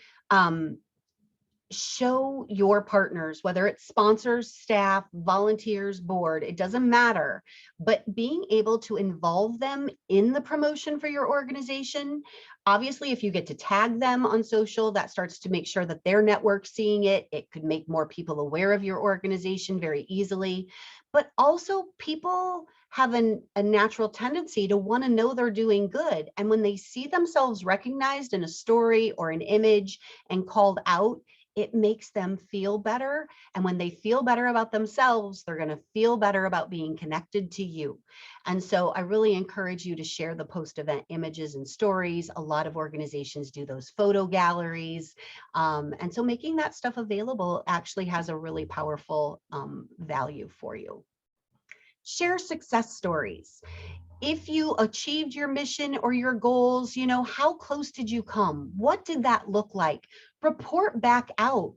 show your partners, whether it's sponsors, staff, volunteers, board, it doesn't matter, but being able to involve them in the promotion for your organization. Obviously, if you get to tag them on social, that starts to make sure that their network's seeing it. It could make more people aware of your organization very easily. But also, people have a natural tendency to want to know they're doing good. And when they see themselves recognized in a story or an image and called out, it makes them feel better. And when they feel better about themselves, they're going to feel better about being connected to you. And so I really encourage you to share the post-event images and stories. A lot of organizations do those photo galleries. And so making that stuff available actually has a really powerful value for you. Share success stories. If you achieved your mission or your goals, you know, how close did you come? What did that look like? Report back out.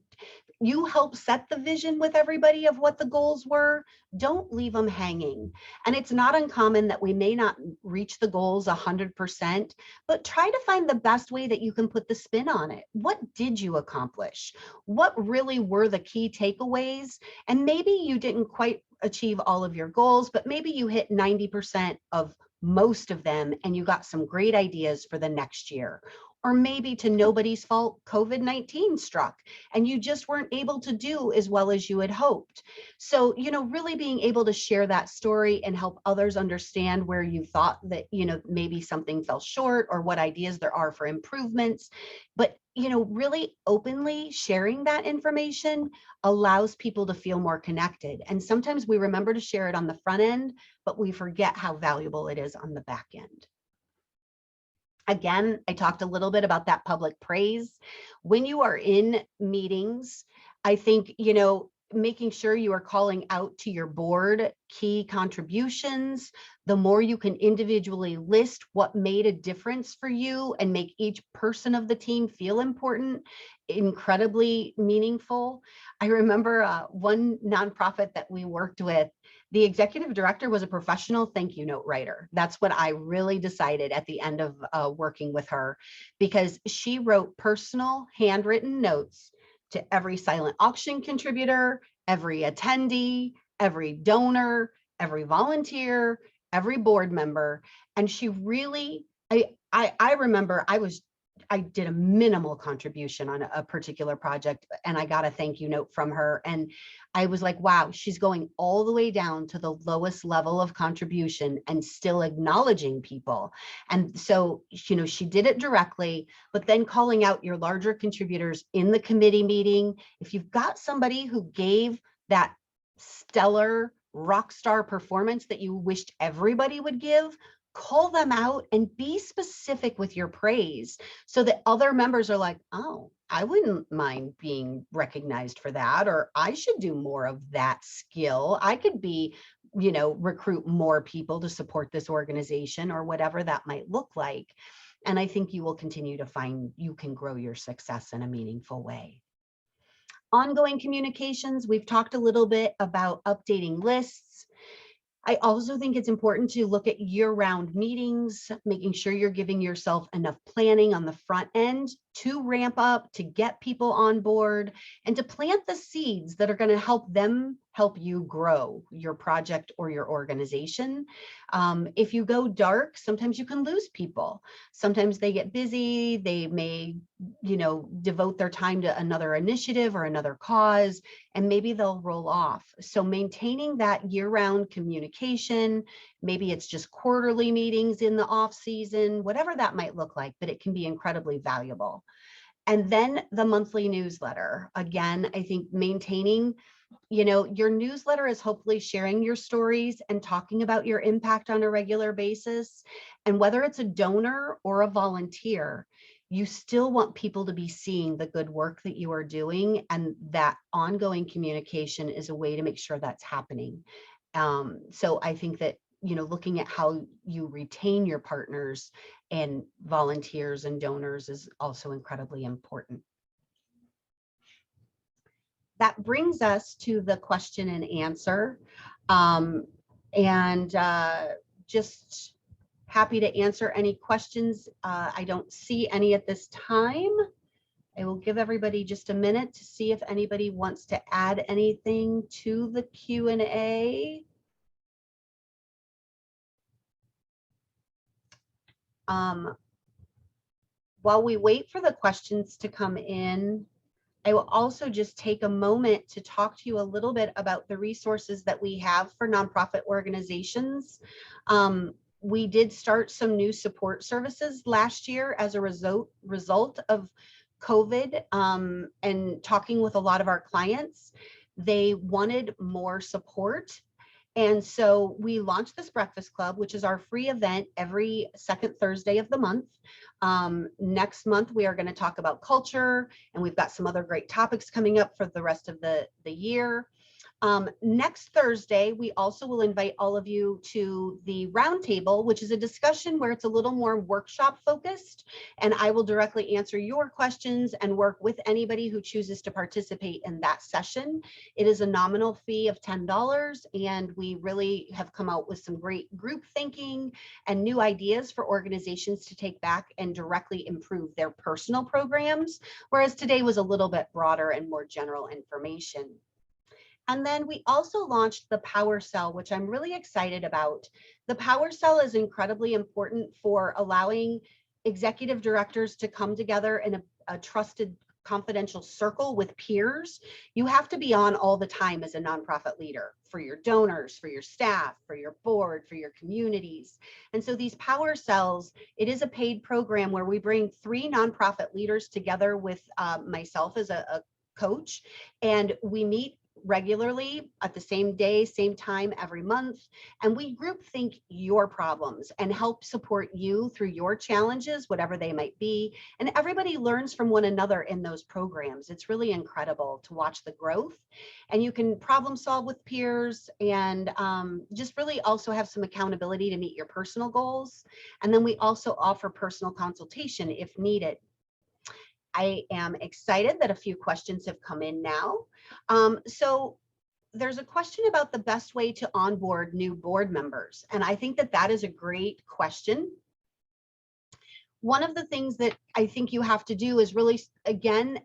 You help set the vision with everybody of what the goals were. Don't leave them hanging. And it's not uncommon that we may not reach the goals 100%, but try to find the best way that you can put the spin on it. What did you accomplish? What really were the key takeaways? And maybe you didn't quite achieve all of your goals, but maybe you hit 90% of most of them and you got some great ideas for the next year. Or maybe, to nobody's fault, COVID-19 struck and you just weren't able to do as well as you had hoped. So, you know, really being able to share that story and help others understand where you thought that, you know, maybe something fell short or what ideas there are for improvements. But, you know, really openly sharing that information allows people to feel more connected. And sometimes we remember to share it on the front end, but we forget how valuable it is on the back end. Again, I talked a little bit about that public praise. When you are in meetings, I think, you know, making sure you are calling out to your board key contributions. The more you can individually list what made a difference for you and make each person of the team feel important, incredibly meaningful. I remember one nonprofit that we worked with, the executive director was a professional thank you note writer. That's what I really decided at the end of working with her, because she wrote personal handwritten notes to every silent auction contributor, every attendee, every donor, every volunteer, every board member. And she really, I remember I did a minimal contribution on a particular project and I got a thank you note from her. And I was like, wow, she's going all the way down to the lowest level of contribution and still acknowledging people. And so, you know, she did it directly, but then calling out your larger contributors in the committee meeting. If you've got somebody who gave that stellar rock star performance that you wished everybody would give, call them out and be specific with your praise so that other members are like, oh, I wouldn't mind being recognized for that, or I should do more of that skill. I could be, you know, recruit more people to support this organization or whatever that might look like. And I think you will continue to find you can grow your success in a meaningful way. Ongoing communications, we've talked a little bit about updating lists. I also think it's important to look at year-round meetings, making sure you're giving yourself enough planning on the front end to ramp up, to get people on board, and to plant the seeds that are going to help them help you grow your project or your organization. If you go dark, sometimes you can lose people. Sometimes they get busy, they may, devote their time to another initiative or another cause, and maybe they'll roll off. So maintaining that year-round communication, maybe it's just quarterly meetings in the off season, whatever that might look like, but it can be incredibly valuable. And then the monthly newsletter. Again, I think maintaining, your newsletter is hopefully sharing your stories and talking about your impact on a regular basis. And whether it's a donor or a volunteer, you still want people to be seeing the good work that you are doing, and that ongoing communication is a way to make sure that's happening. So I think that, looking at how you retain your partners and volunteers and donors is also incredibly important. That brings us to the question and answer. Just happy to answer any questions. I don't see any at this time. I will give everybody just a minute to see if anybody wants to add anything to the Q&A. While we wait for the questions to come in, I will also just take a moment to talk to you a little bit about the resources that we have for nonprofit organizations. We did start some new support services last year as a result of COVID, and talking with a lot of our clients. They wanted more support. And so we launched this Breakfast Club, which is our free event every second Thursday of the month. Next month, we are going to talk about culture, and we've got some other great topics coming up for the rest of the year. Next Thursday, we also will invite all of you to the roundtable, which is a discussion where it's a little more workshop focused, and I will directly answer your questions and work with anybody who chooses to participate in that session. It is a nominal fee of $10, and we really have come out with some great group thinking and new ideas for organizations to take back and directly improve their personal programs, whereas today was a little bit broader and more general information. And then we also launched the Power Cell, which I'm really excited about. The Power Cell is incredibly important for allowing executive directors to come together in a trusted, confidential circle with peers. You have to be on all the time as a nonprofit leader for your donors, for your staff, for your board, for your communities. And so these Power Cells, it is a paid program where we bring 3 nonprofit leaders together with myself as a coach, and we meet regularly at the same day, same time every month, and we group think your problems and help support you through your challenges, whatever they might be. And everybody learns from one another in those programs. It's really incredible to watch the growth, and you can problem solve with peers, and just really also have some accountability to meet your personal goals. And then we also offer personal consultation if needed. I am excited that a few questions have come in now. So there's a question about the best way to onboard new board members. And I think that that is a great question. One of the things that I think you have to do is really, again,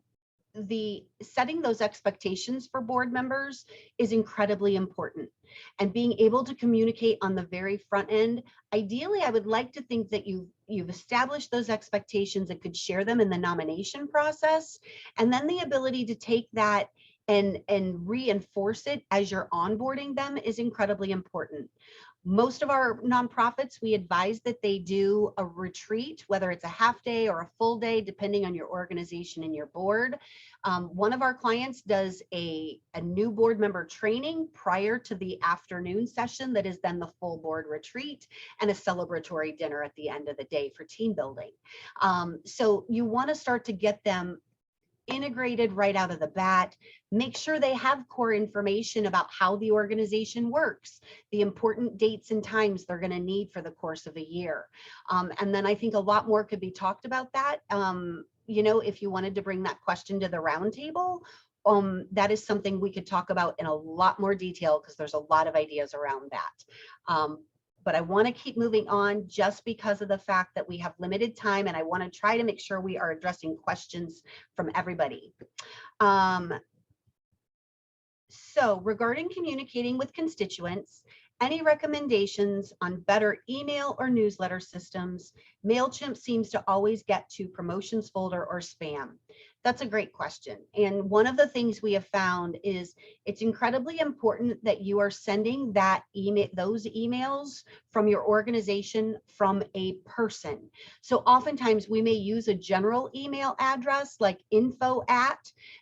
the setting those expectations for board members is incredibly important, and being able to communicate on the very front end. Ideally, I would like to think that you've established those expectations and could share them in the nomination process, and then the ability to take that and reinforce it as you're onboarding them is incredibly important. Most of our nonprofits, we advise that they do a retreat, whether it's a half day or a full day, depending on your organization and your board. One of our clients does a new board member training prior to the afternoon session that is then the full board retreat, and a celebratory dinner at the end of the day for team building. So you want to start to get them integrated right out of the bat. Make sure they have core information about how the organization works, the important dates and times they're going to need for the course of a year. And then I think a lot more could be talked about that. You know, if you wanted to bring that question to the roundtable, that is something we could talk about in a lot more detail because there's a lot of ideas around that. But I want to keep moving on just because of the fact that we have limited time, and I want to try to make sure we are addressing questions from everybody. So regarding communicating with constituents, any recommendations on better email or newsletter systems? MailChimp seems to always get to promotions folder or spam. That's a great question. And one of the things we have found is it's incredibly important that you are sending that those emails from your organization from a person. So oftentimes we may use a general email address like info@,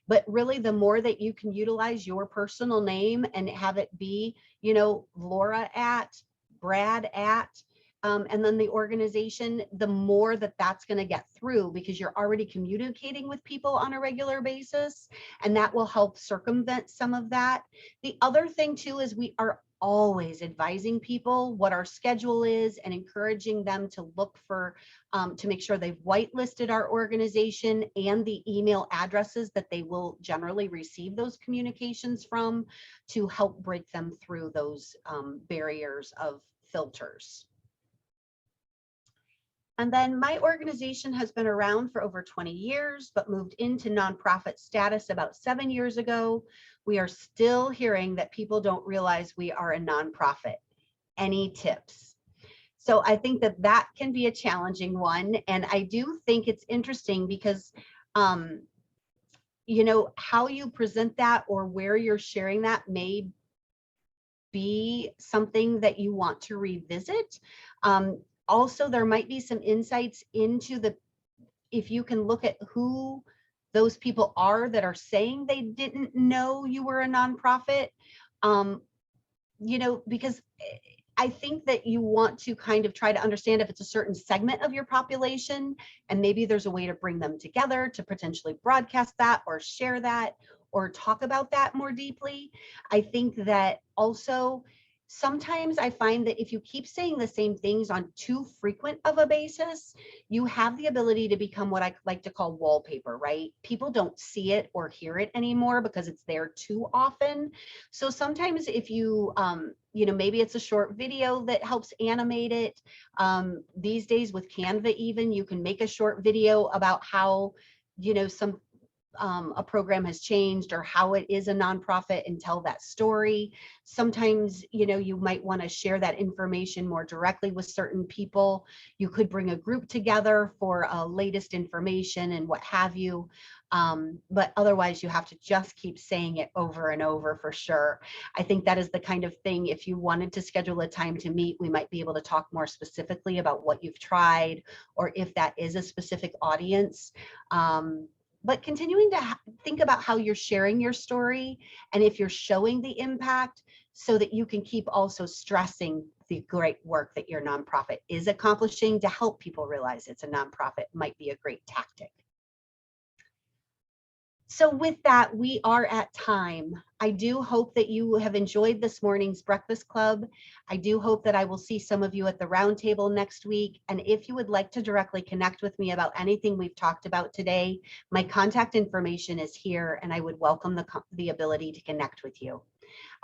but really the more that you can utilize your personal name and have it be, you know, Laura @ Brad @ and then the organization, the more that that's going to get through because you're already communicating with people on a regular basis, and that will help circumvent some of that. The other thing too is we are always advising people what our schedule is and encouraging them to look for, to make sure they've whitelisted our organization and the email addresses that they will generally receive those communications from to help break them through those barriers of filters. And then my organization has been around for over 20 years, but moved into nonprofit status about 7 years ago. We are still hearing that people don't realize we are a nonprofit. Any tips? So I think that that can be a challenging one. And I do think it's interesting because, you know, how you present that or where you're sharing that may be something that you want to revisit. Also, there might be some insights into if you can look at who those people are that are saying they didn't know you were a nonprofit, you know, because I think that you want to kind of try to understand if it's a certain segment of your population, and maybe there's a way to bring them together to potentially broadcast that or share that or talk about that more deeply. I think that also, sometimes I find that if you keep saying the same things on too frequent of a basis, you have the ability to become what I like to call wallpaper, right? People don't see it or hear it anymore because it's there too often. So sometimes if you, you know, maybe it's a short video that helps animate it. These days with Canva even, you can make a short video about how, you know, a program has changed or how it is a nonprofit and tell that story. Sometimes, you know, you might want to share that information more directly with certain people. You could bring a group together for latest information and what have you. But otherwise you have to just keep saying it over and over for sure. I think that is the kind of thing, if you wanted to schedule a time to meet, we might be able to talk more specifically about what you've tried or if that is a specific audience. But continuing to think about how you're sharing your story and if you're showing the impact so that you can keep also stressing the great work that your nonprofit is accomplishing to help people realize it's a nonprofit might be a great tactic. So with that, we are at time. I do hope that you have enjoyed this morning's Breakfast Club. I do hope that I will see some of you at the roundtable next week. And if you would like to directly connect with me about anything we've talked about today, my contact information is here, and I would welcome the ability to connect with you.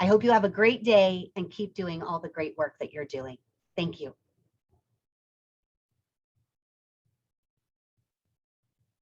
I hope you have a great day and keep doing all the great work that you're doing. Thank you.